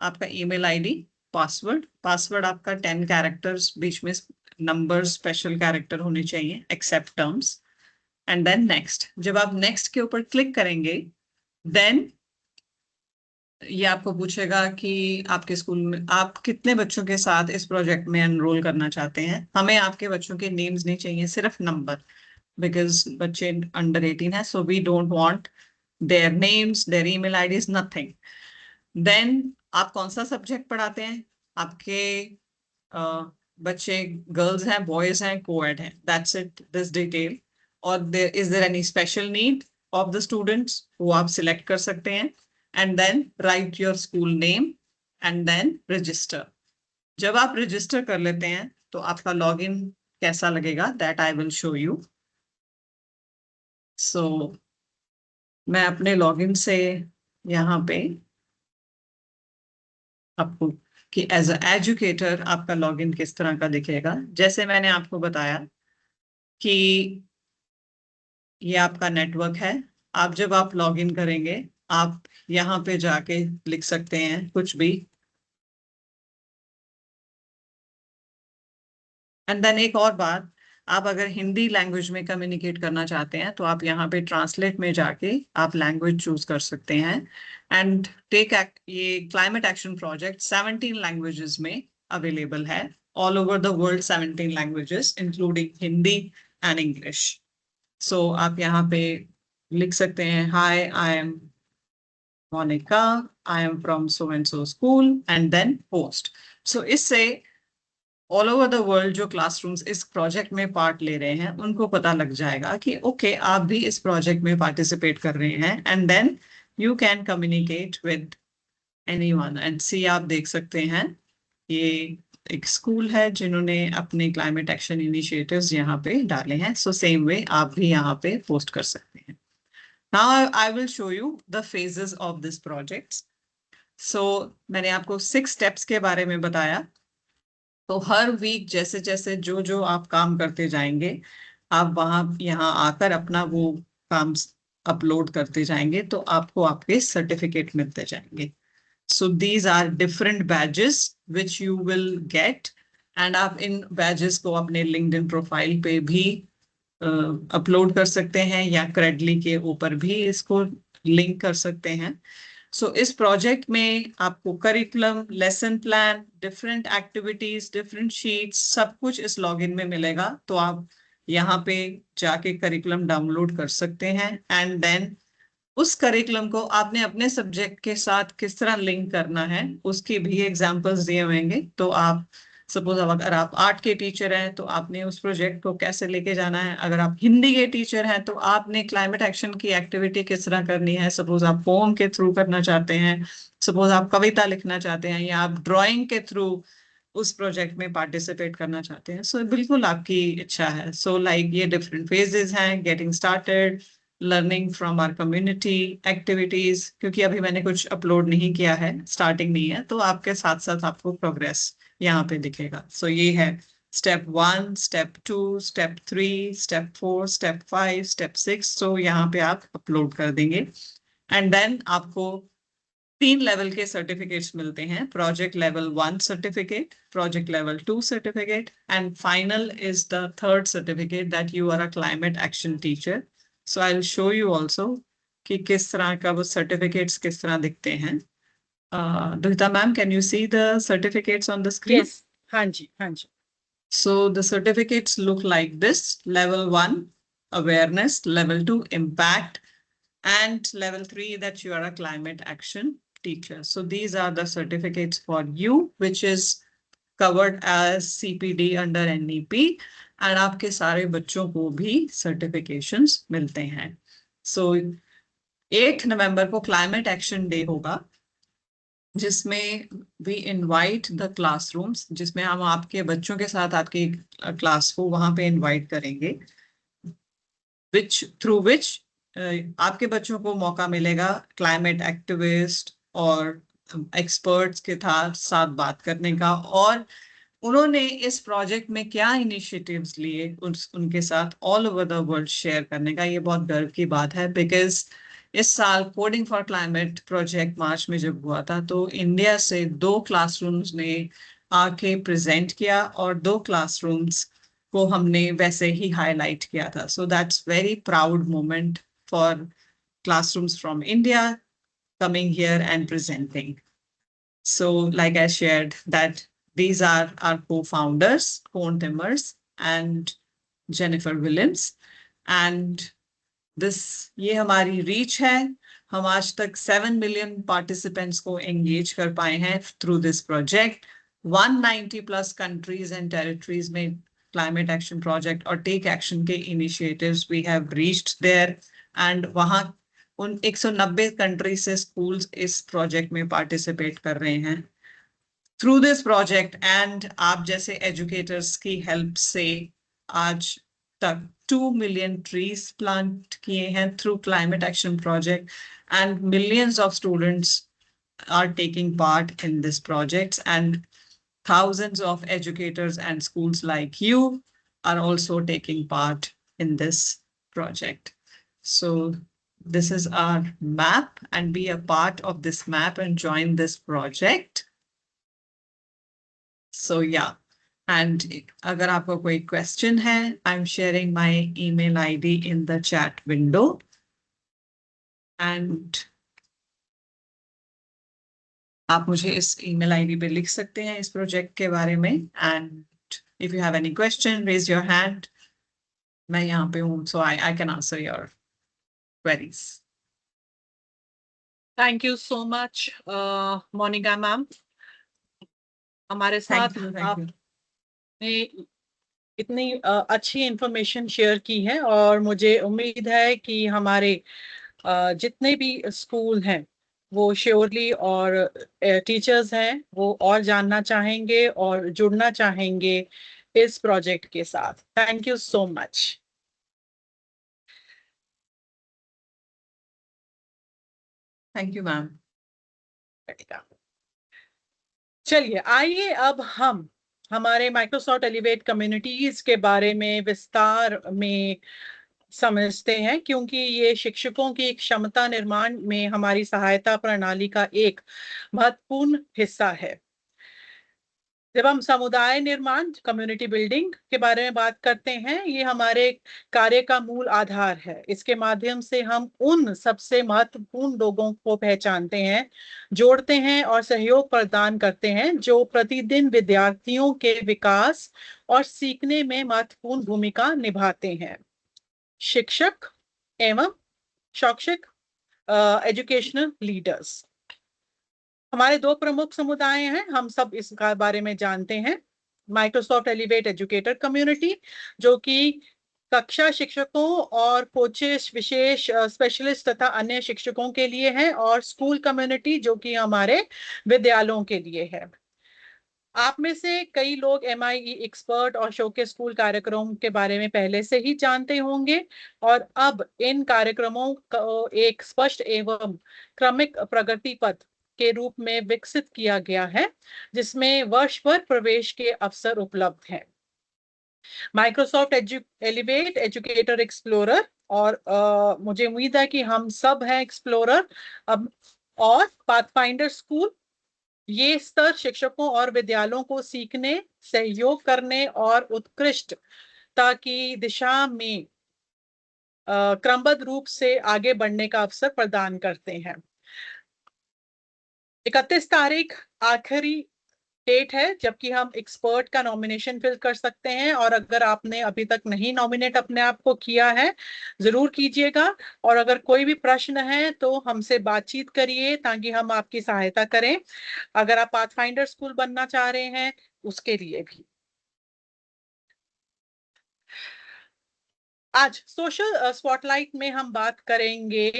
आपका ईमेल आईडी, पासवर्ड आपका 10 कैरेक्टर्स, बीच में नंबर, स्पेशल कैरेक्टर होने चाहिए except terms, and then next. जब आप नेक्स्ट के ऊपर क्लिक करेंगे, देन ये आपको पूछेगा कि आपके स्कूल में आप कितने बच्चों के साथ इस प्रोजेक्ट में एनरोल करना चाहते हैं। हमें आपके बच्चों के नेम्स नहीं चाहिए, सिर्फ नंबर, बिकॉज बच्चे अंडर 18 है, so we don't want their names, their email IDs, nothing. Then आप कौन सा सब्जेक्ट पढ़ाते हैं, आपके बच्चे गर्ल्स हैं, बॉयज हैं, कोएड हैं, दैट्स इट, दिस डिटेल। और is there any special need of the students, वो आप सिलेक्ट कर सकते हैं, and then write your school name and then register. जब आप रजिस्टर कर लेते हैं तो आपका लॉगिन कैसा लगेगा, that I will show you. So मैं अपने लॉगिन से यहाँ पे आपको कि एज अ एजुकेटर आपका लॉगिन किस तरह का दिखेगा। जैसे मैंने आपको बताया कि ये आपका नेटवर्क है। आप जब आप लॉगिन करेंगे, आप यहाँ पे जाके लिख सकते हैं कुछ भी। एंड देन एक और बात, आप अगर हिंदी लैंग्वेज में कम्युनिकेट करना चाहते हैं तो आप यहाँ पे ट्रांसलेट में जाके आप लैंग्वेज चूज कर सकते हैं। एंड ये क्लाइमेट एक्शन प्रोजेक्ट 17 लैंग्वेजेस में अवेलेबल है, all over the world, 17 languages including Hindi and English. So आप यहाँ पे लिख सकते हैं, hi I am Monika, I am from so and so school, and then post. So इससे ऑल ओवर द वर्ल्ड जो क्लासरूम्स इस प्रोजेक्ट में पार्ट ले रहे हैं उनको पता लग जाएगा कि ओके, आप भी इस प्रोजेक्ट में पार्टिसिपेट कर रहे हैं, and then you can communicate with anyone. And see, आप देख सकते हैं ये एक स्कूल है जिन्होंने अपने क्लाइमेट एक्शन इनिशिएटिव्स यहाँ पे डाले हैं। सो सेम वे आप भी यहाँ पे पोस्ट कर सकते हैं। Now I will show you the phases of this project. So मैंने आपको 6 स्टेप्स के बारे में बताया। तो हर वीक जैसे जैसे जो जो आप काम करते जाएंगे, आप वहां यहाँ आकर अपना वो काम अपलोड करते जाएंगे तो आपको आपके सर्टिफिकेट मिलते जाएंगे। So these are different badges which you will get, and आप इन बैजेस को अपने लिंक्डइन प्रोफाइल पे भी अपलोड कर सकते हैं या क्रेडली के ऊपर भी इसको लिंक कर सकते हैं। सो इस प्रोजेक्ट में आपको curriculum, lesson plan, different activities, different sheets, सब कुछ इस लॉगिन में मिलेगा। तो आप यहाँ पे जाके करिकुलम डाउनलोड कर सकते हैं, एंड देन उस करिकुलम को आपने अपने सब्जेक्ट के साथ किस तरह लिंक करना है उसके भी एग्जांपल्स दिए होंगे। तो आप सपोज अगर आप आर्ट के टीचर हैं तो आपने उस प्रोजेक्ट को कैसे लेके जाना है, अगर आप हिंदी के टीचर हैं तो आपने क्लाइमेट एक्शन की एक्टिविटी किस तरह करनी है, सपोज आप पोम के थ्रू करना चाहते हैं, सपोज आप कविता लिखना चाहते हैं, या आप ड्राइंग के थ्रू उस प्रोजेक्ट में पार्टिसिपेट करना चाहते हैं। सो बिल्कुल आपकी इच्छा है। सो लाइक ये डिफरेंट फेजेस हैं, getting started, learning from our community, activities, क्योंकि अभी मैंने कुछ अपलोड नहीं किया है, स्टार्टिंग नहीं है, तो आपके साथ साथ आपको प्रोग्रेस यहाँ पे दिखेगा। सो ये है step 1, step 2, step 3, step 4, step 5, step 6। सो यहाँ पे आप अपलोड कर देंगे, एंड देन आपको 3 लेवल के सर्टिफिकेट्स मिलते हैं, project level 1 certificate, project level 2 certificate, and final is the 3rd certificate that you are a climate action teacher. So I will show you also कि किस तरह का वो सर्टिफिकेट्स किस तरह दिखते हैं। Duhita ma'am, can you see the certificates on the screen?
Yes, हाँ जी, हाँ जी.
So the certificates look like this: level 1 awareness, level 2 impact, and level 3 that you are a climate action teacher. So these are the certificates for you, which is covered as CPD under NEP, and आपके सारे बच्चों को भी certifications मिलते हैं. So 8 नवंबर को climate action day होगा, जिसमें वी इनवाइट द क्लासरूम्स, जिसमें हम आपके बच्चों के साथ आपकी क्लास को वहां पे इनवाइट करेंगे, थ्रू विच आपके बच्चों को मौका मिलेगा क्लाइमेट एक्टिविस्ट और एक्सपर्ट्स के साथ बात करने का, और उन्होंने इस प्रोजेक्ट में क्या इनिशिएटिव्स लिए उनके साथ all over the world share करने का. ये बहुत गर्व की बात है, बिकॉज इस साल कोडिंग फॉर क्लाइमेट प्रोजेक्ट मार्च में जब हुआ था, तो इंडिया से 2 क्लासरूम्स ने आके प्रेजेंट किया और 2 क्लासरूम्स को हमने वैसे ही हाईलाइट किया था. So that's very proud moment for classrooms from India coming here and presenting. So like I shared that these are our co-founders, Koen Timmers and Jennifer Williams. And this, ये हमारी reach है. हम आज तक 7 million participants को engage कर पाए हैं through this project. 190 plus countries and territories में climate action project और take action के initiatives we have reached there. And वहाँ उन 190 कंट्री से स्कूल्स इस प्रोजेक्ट में पार्टिसिपेट कर रहे हैं. थ्रू दिस प्रोजेक्ट एंड आप जैसे एजुकेटर्स की हेल्प से आज तक 2 million ट्रीज प्लांट किए हैं through climate action project, and millions of students are taking part in this project, and thousands of educators and schools like you are also taking part in this project. So this is our map, and be a part of this map and join this project. So yeah, and agar aapko koi question hai, I'm sharing my email ID in the chat window, and आप मुझे इस email ID पे लिख सकते हैं इस project के बारे में. And if you have any question, raise your hand. मैं यहाँ पे हूँ, so I can answer your queries.
Thank you so much Monika ma'am, हमारे साथ
Thank you.
आपने इतनी अच्छी इंफॉर्मेशन शेयर की है, और मुझे उम्मीद है कि हमारे जितने भी स्कूल हैं वो श्योरली, और टीचर्स हैं वो और जानना चाहेंगे और जुड़ना चाहेंगे इस प्रोजेक्ट के साथ. Thank you so much.
Thank you, ma'am.
चलिए, आइए अब हम हमारे माइक्रोसॉफ्ट एलिवेट कम्युनिटीज के बारे में विस्तार में समझते हैं, क्योंकि ये शिक्षकों की क्षमता निर्माण में हमारी सहायता प्रणाली का एक महत्वपूर्ण हिस्सा है. जब हम समुदाय निर्माण, कम्युनिटी बिल्डिंग के बारे में बात करते हैं, ये हमारे कार्य का मूल आधार है. इसके माध्यम से हम उन सबसे महत्वपूर्ण लोगों को पहचानते हैं, जोड़ते हैं और सहयोग प्रदान करते हैं जो प्रतिदिन विद्यार्थियों के विकास और सीखने में महत्वपूर्ण भूमिका निभाते हैं. शिक्षक एवं शैक्षिक एजुकेशनल लीडर्स हमारे 2 प्रमुख समुदाय हैं. हम सब इस बारे में जानते हैं. माइक्रोसॉफ्ट एलिवेट एजुकेटर कम्युनिटी, जो कि कक्षा शिक्षकों और कोचेस, विशेष स्पेशलिस्ट तथा अन्य शिक्षकों के लिए है, और स्कूल कम्युनिटी जो कि हमारे विद्यालयों के लिए है. आप में से कई लोग MIE एक्सपर्ट और शोकेस स्कूल कार्यक्रम के बारे में पहले से ही जानते होंगे, और अब इन कार्यक्रमों को एक स्पष्ट एवं क्रमिक प्रगति पथ के रूप में विकसित किया गया है, जिसमें वर्ष भर प्रवेश के अवसर उपलब्ध हैं. माइक्रोसॉफ्ट एलिवेट एजुकेटर एक्सप्लोरर, और मुझे उम्मीद है कि हम सब हैं एक्सप्लोरर अब, और पाथफाइंडर स्कूल. ये स्तर शिक्षकों और विद्यालयों को सीखने, सहयोग करने और उत्कृष्टता की दिशा में क्रमबद्ध रूप से आगे बढ़ने का अवसर प्रदान करते हैं. 31 तारीख आखिरी डेट है जबकि हम एक्सपर्ट का नॉमिनेशन फिल कर सकते हैं, और अगर आपने अभी तक नहीं नॉमिनेट अपने आप को किया है जरूर कीजिएगा। और अगर कोई भी प्रश्न है तो हमसे बातचीत करिए ताकि हम आपकी सहायता करें, अगर आप पाथफाइंडर स्कूल बनना चाह रहे हैं उसके लिए भी। आज सोशल स्पॉटलाइट में हम बात करेंगे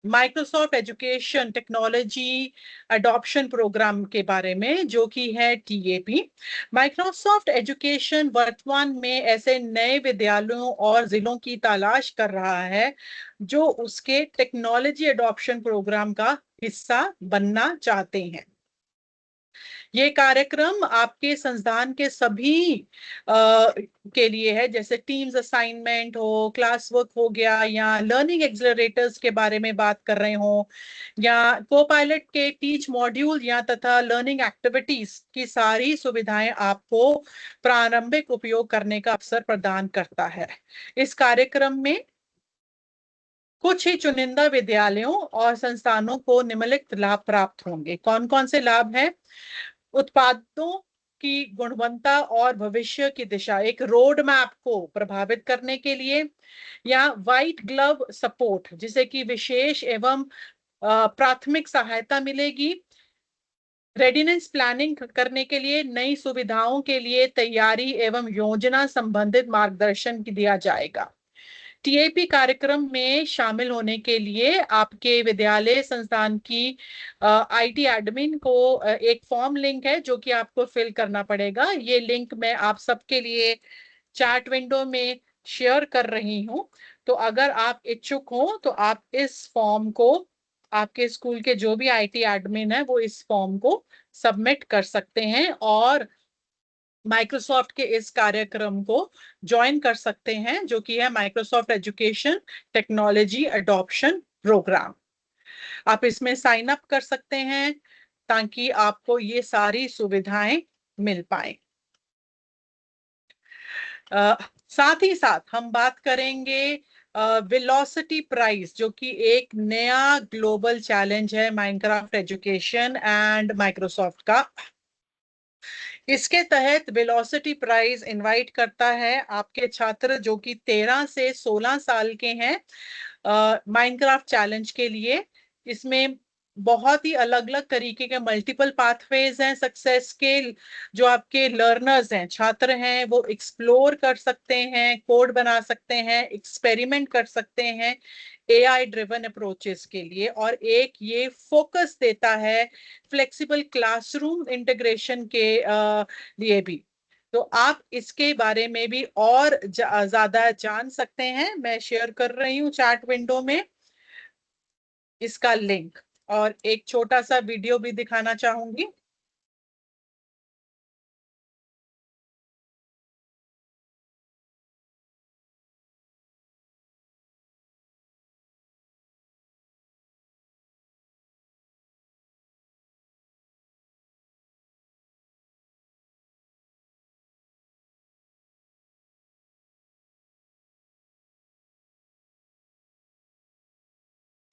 Microsoft education technology adoption programme के बारे में, जो कि है टीएपी। माइक्रोसॉफ्ट एजुकेशन वर्तमान में ऐसे नए विद्यालयों और जिलों की तलाश कर रहा है जो उसके टेक्नोलॉजी अडॉप्शन प्रोग्राम का हिस्सा बनना चाहते हैं। ये कार्यक्रम आपके संस्थान के सभी के लिए है, जैसे टीम्स असाइनमेंट हो, क्लास वर्क हो गया, या लर्निंग एक्सेलरेटर्स के बारे में बात कर रहे हो, या कोपायलट के टीच मॉड्यूल या तथा लर्निंग एक्टिविटीज की सारी सुविधाएं आपको प्रारंभिक उपयोग करने का अवसर प्रदान करता है। इस कार्यक्रम में कुछ ही चुनिंदा विद्यालयों और संस्थानों को निम्नलिखित लाभ प्राप्त होंगे। कौन कौन से लाभ हैं? उत्पादों की गुणवत्ता और भविष्य की दिशा, एक रोड मैप को प्रभावित करने के लिए, या व्हाइट ग्लव सपोर्ट जिसे कि विशेष एवं प्राथमिक सहायता मिलेगी, रेडिनेस प्लानिंग करने के लिए, नई सुविधाओं के लिए तैयारी एवं योजना संबंधित मार्गदर्शन दिया जाएगा। टीएपी कार्यक्रम में शामिल होने के लिए आपके विद्यालय संस्थान की आईटी एडमिन को एक फॉर्म लिंक है जो कि आपको फिल करना पड़ेगा। ये लिंक मैं आप सबके लिए चैट विंडो में शेयर कर रही हूं, तो अगर आप इच्छुक हो तो आप इस फॉर्म को, आपके स्कूल के जो भी आईटी एडमिन है वो इस फॉर्म को सबमिट कर सकते हैं और माइक्रोसॉफ्ट के इस कार्यक्रम को ज्वाइन कर सकते हैं, जो कि है Microsoft education technology adoption programme. आप इसमें साइन अप कर सकते हैं ताकि आपको ये सारी सुविधाएं मिल पाए। साथ ही साथ हम बात करेंगे वेलोसिटी प्राइज, जो कि एक नया ग्लोबल चैलेंज है माइनक्राफ्ट एजुकेशन एंड माइक्रोसॉफ्ट का। इसके तहत वेलोसिटी प्राइज इनवाइट करता है आपके छात्र जो कि 13 से 16 साल के हैं माइनक्राफ्ट चैलेंज के लिए। इसमें बहुत ही अलग अलग तरीके के मल्टीपल पाथवेज हैं सक्सेस के। जो आपके लर्नर्स हैं, छात्र हैं, वो एक्सप्लोर कर सकते हैं, कोड बना सकते हैं, एक्सपेरिमेंट कर सकते हैं एआई ड्रिवन अप्रोचेस के लिए। और एक ये फोकस देता है फ्लेक्सिबल क्लासरूम इंटीग्रेशन के लिए भी। तो आप इसके बारे में भी और ज्यादा जान सकते हैं। मैं शेयर कर रही हूँ चैट विंडो में इसका लिंक, और एक छोटा सा वीडियो भी दिखाना चाहूंगी।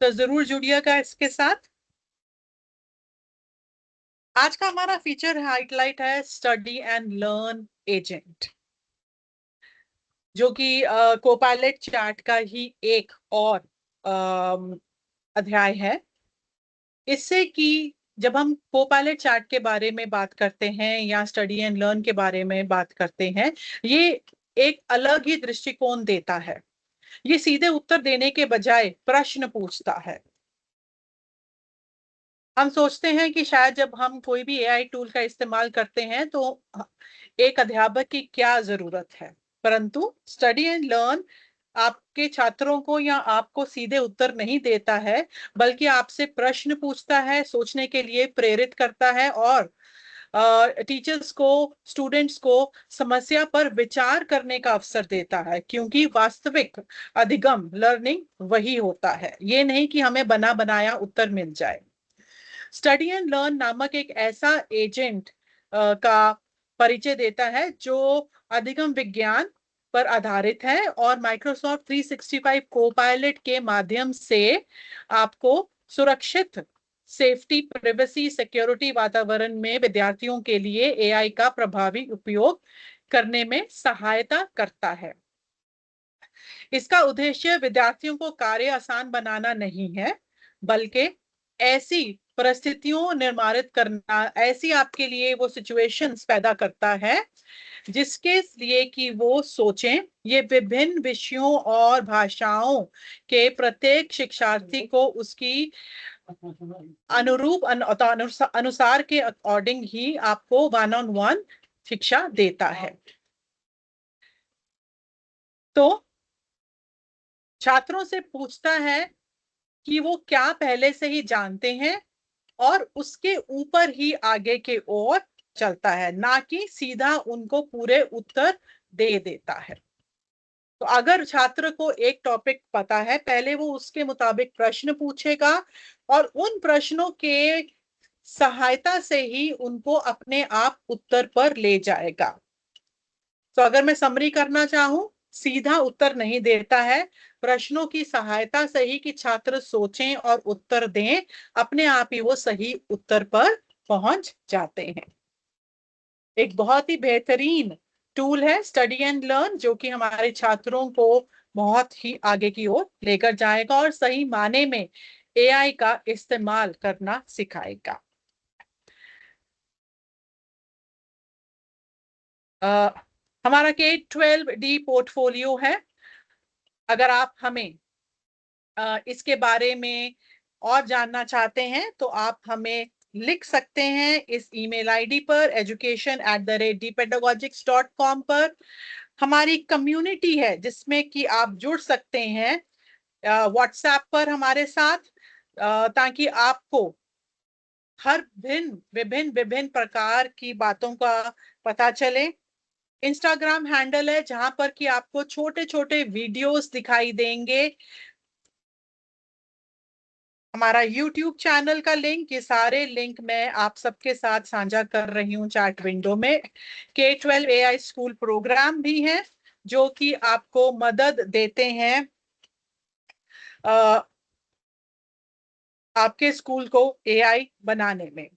तो जरूर जुड़िएगा इसके साथ। आज का हमारा फीचर हाईलाइट है स्टडी एंड लर्न एजेंट, जो कि कोपायलट चैट का ही एक और अध्याय है। इससे कि जब हम कोपायलट चैट के बारे में बात करते हैं या स्टडी एंड लर्न के बारे में बात करते हैं, ये एक अलग ही दृष्टिकोण देता है। ये सीधे उत्तर देने के बजाय प्रश्न पूछता है। हम सोचते हैं कि शायद जब हम कोई भी एआई टूल का इस्तेमाल करते हैं तो एक अध्यापक की क्या जरूरत है, परंतु स्टडी एंड लर्न आपके छात्रों को या आपको सीधे उत्तर नहीं देता है, बल्कि आपसे प्रश्न पूछता है, सोचने के लिए प्रेरित करता है और टीचर्स को, स्टूडेंट्स को समस्या पर विचार करने का अवसर देता है। क्योंकि वास्तविक अधिगम लर्निंग वही होता है, ये नहीं कि हमें बना बनाया उत्तर मिल जाए। स्टडी एंड लर्न नामक एक ऐसा एजेंट का परिचय देता है जो अधिगम विज्ञान पर आधारित है और माइक्रोसॉफ्ट 365 कोपायलट के माध्यम से आपको सुरक्षित सेफ्टी, प्राइवेसी, सिक्योरिटी वातावरण में विद्यार्थियों के लिए एआई का प्रभावी उपयोग करने में सहायता करता है। इसका उद्देश्य विद्यार्थियों को कार्य आसान बनाना नहीं है, बल्कि ऐसी परिस्थितियों निर्मारित करना, ऐसी आपके लिए वो सिचुएशंस पैदा करता है जिसके लिए कि वो सोचें। ये विभिन्न विषयों और भाषाओं के प्रत्येक शिक्षार्थी को उसकी अनुरूप अनुसार के अकॉर्डिंग ही आपको वन ऑन वन शिक्षा देता है। तो छात्रों से पूछता है कि वो क्या पहले से ही जानते हैं और उसके ऊपर ही आगे के ओर चलता है, ना कि सीधा उनको पूरे उत्तर दे देता है। तो अगर छात्र को एक टॉपिक पता है, पहले वो उसके मुताबिक प्रश्न पूछेगा और उन प्रश्नों के सहायता से ही उनको अपने आप उत्तर पर ले जाएगा। तो अगर मैं समरी करना चाहूं, सीधा उत्तर नहीं देता है, प्रश्नों की सहायता से ही कि छात्र सोचें और उत्तर दें, अपने आप ही वो सही उत्तर पर पहुंच जाते हैं। एक बहुत ही बेहतरीन टूल है स्टडी एंड लर्न, जो कि हमारे छात्रों को बहुत ही आगे की ओर लेकर जाएगा और सही माने में एआई का इस्तेमाल करना सिखाएगा। हमारा K-12 पोर्टफोलियो है। अगर आप हमें इसके बारे में और जानना चाहते हैं तो आप हमें लिख सकते हैं इस ईमेल आईडी पर education@dpedagogics.com पर। हमारी कम्युनिटी है जिसमें कि आप जुड़ सकते हैं व्हाट्सएप पर हमारे साथ, ताकि आपको हर विभिन्न विभिन्न प्रकार की बातों का पता चले। इंस्टाग्राम हैंडल है जहां पर कि आपको छोटे छोटे वीडियोस दिखाई देंगे। हमारा यूट्यूब चैनल का लिंक, ये सारे लिंक मैं आप सबके साथ साझा कर रही हूँ चैट विंडो में। K-12 AI स्कूल प्रोग्राम भी है जो कि आपको मदद देते हैं आपके स्कूल को एआई बनाने में।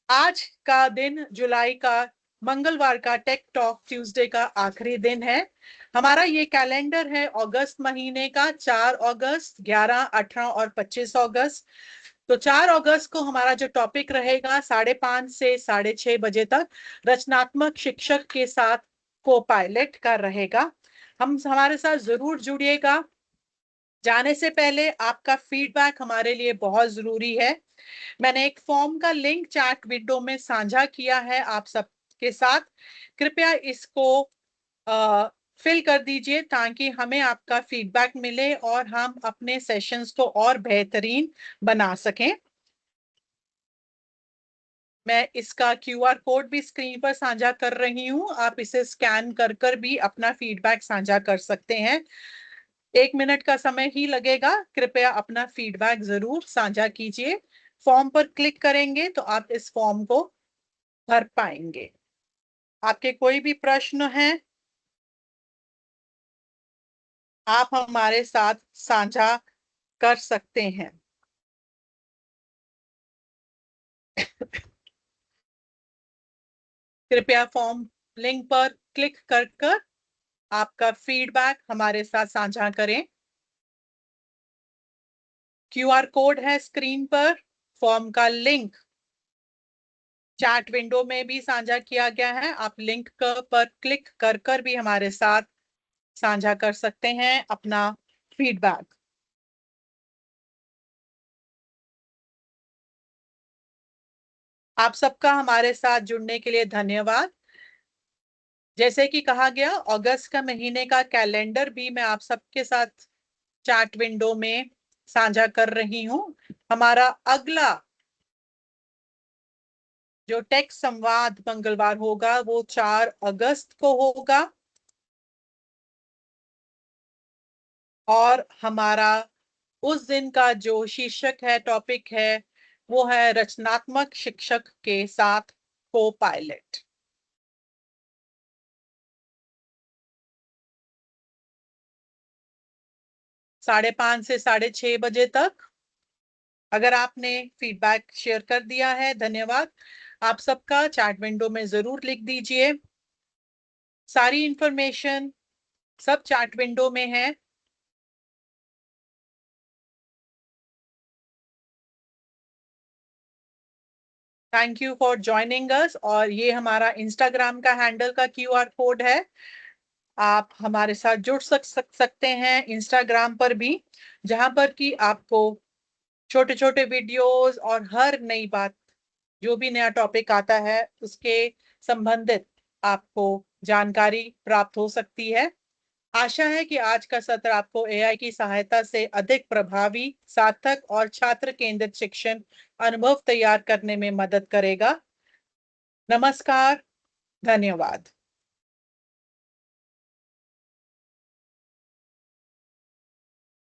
आज का दिन जुलाई का मंगलवार का टेक टॉक ट्यूसडे का आखिरी दिन है। हमारा ये कैलेंडर है अगस्त महीने का, 4 अगस्त, 11, 18 और 25 अगस्त। तो 4 अगस्त को हमारा जो टॉपिक रहेगा 5:30 से 6:30 बजे तक, रचनात्मक शिक्षक के साथ को पायलट का रहेगा। हमारे साथ जरूर जुड़िएगा। जाने से पहले आपका फीडबैक हमारे लिए बहुत जरूरी है। मैंने एक फॉर्म का लिंक चैट विंडो में साझा किया है आप सबके साथ। कृपया इसको फिल कर दीजिए ताकि हमें आपका फीडबैक मिले और हम अपने सेशंस को और बेहतरीन बना सकें। मैं इसका QR कोड भी स्क्रीन पर साझा कर रही हूं, आप इसे स्कैन कर कर भी अपना फीडबैक साझा कर सकते हैं। 1 मिनट का समय ही लगेगा, कृपया अपना फीडबैक जरूर साझा कीजिए। फॉर्म पर क्लिक करेंगे तो आप इस फॉर्म को भर पाएंगे। आपके कोई भी प्रश्न हैं आप हमारे साथ साझा कर सकते हैं। कृपया फॉर्म लिंक पर क्लिक कर कर आपका फीडबैक हमारे साथ साझा करें। QR कोड है स्क्रीन पर, फॉर्म का लिंक चैट विंडो में भी साझा किया गया है, आप लिंक पर क्लिक कर कर भी हमारे साथ साझा कर सकते हैं अपना फीडबैक। आप सबका हमारे साथ जुड़ने के लिए धन्यवाद। जैसे कि कहा गया, अगस्त का महीने का कैलेंडर भी मैं आप सबके साथ चैट विंडो में साझा कर रही हूं। हमारा अगला जो टेक संवाद मंगलवार होगा वो 4 अगस्त को होगा और हमारा उस दिन का जो शीर्षक है, टॉपिक है, वो है रचनात्मक शिक्षक के साथ को पायलट। 5:30 से 6:30 बजे तक। अगर आपने फीडबैक शेयर कर दिया है, धन्यवाद। आप सबका चैट विंडो में जरूर लिख दीजिए। सारी इंफॉर्मेशन सब चैट विंडो में है। Thank you for joining us. और ये हमारा इंस्टाग्राम का हैंडल का QR कोड है। आप हमारे साथ जुड़ सकते हैं इंस्टाग्राम पर भी, जहां पर कि आपको छोटे छोटे वीडियोस और हर नई बात, जो भी नया टॉपिक आता है उसके संबंधित आपको जानकारी प्राप्त हो सकती है। आशा है कि आज का सत्र आपको AI की सहायता से अधिक प्रभावी, सार्थक और छात्र केंद्रित शिक्षण अनुभव तैयार करने में मदद करेगा। नमस्कार, धन्यवाद।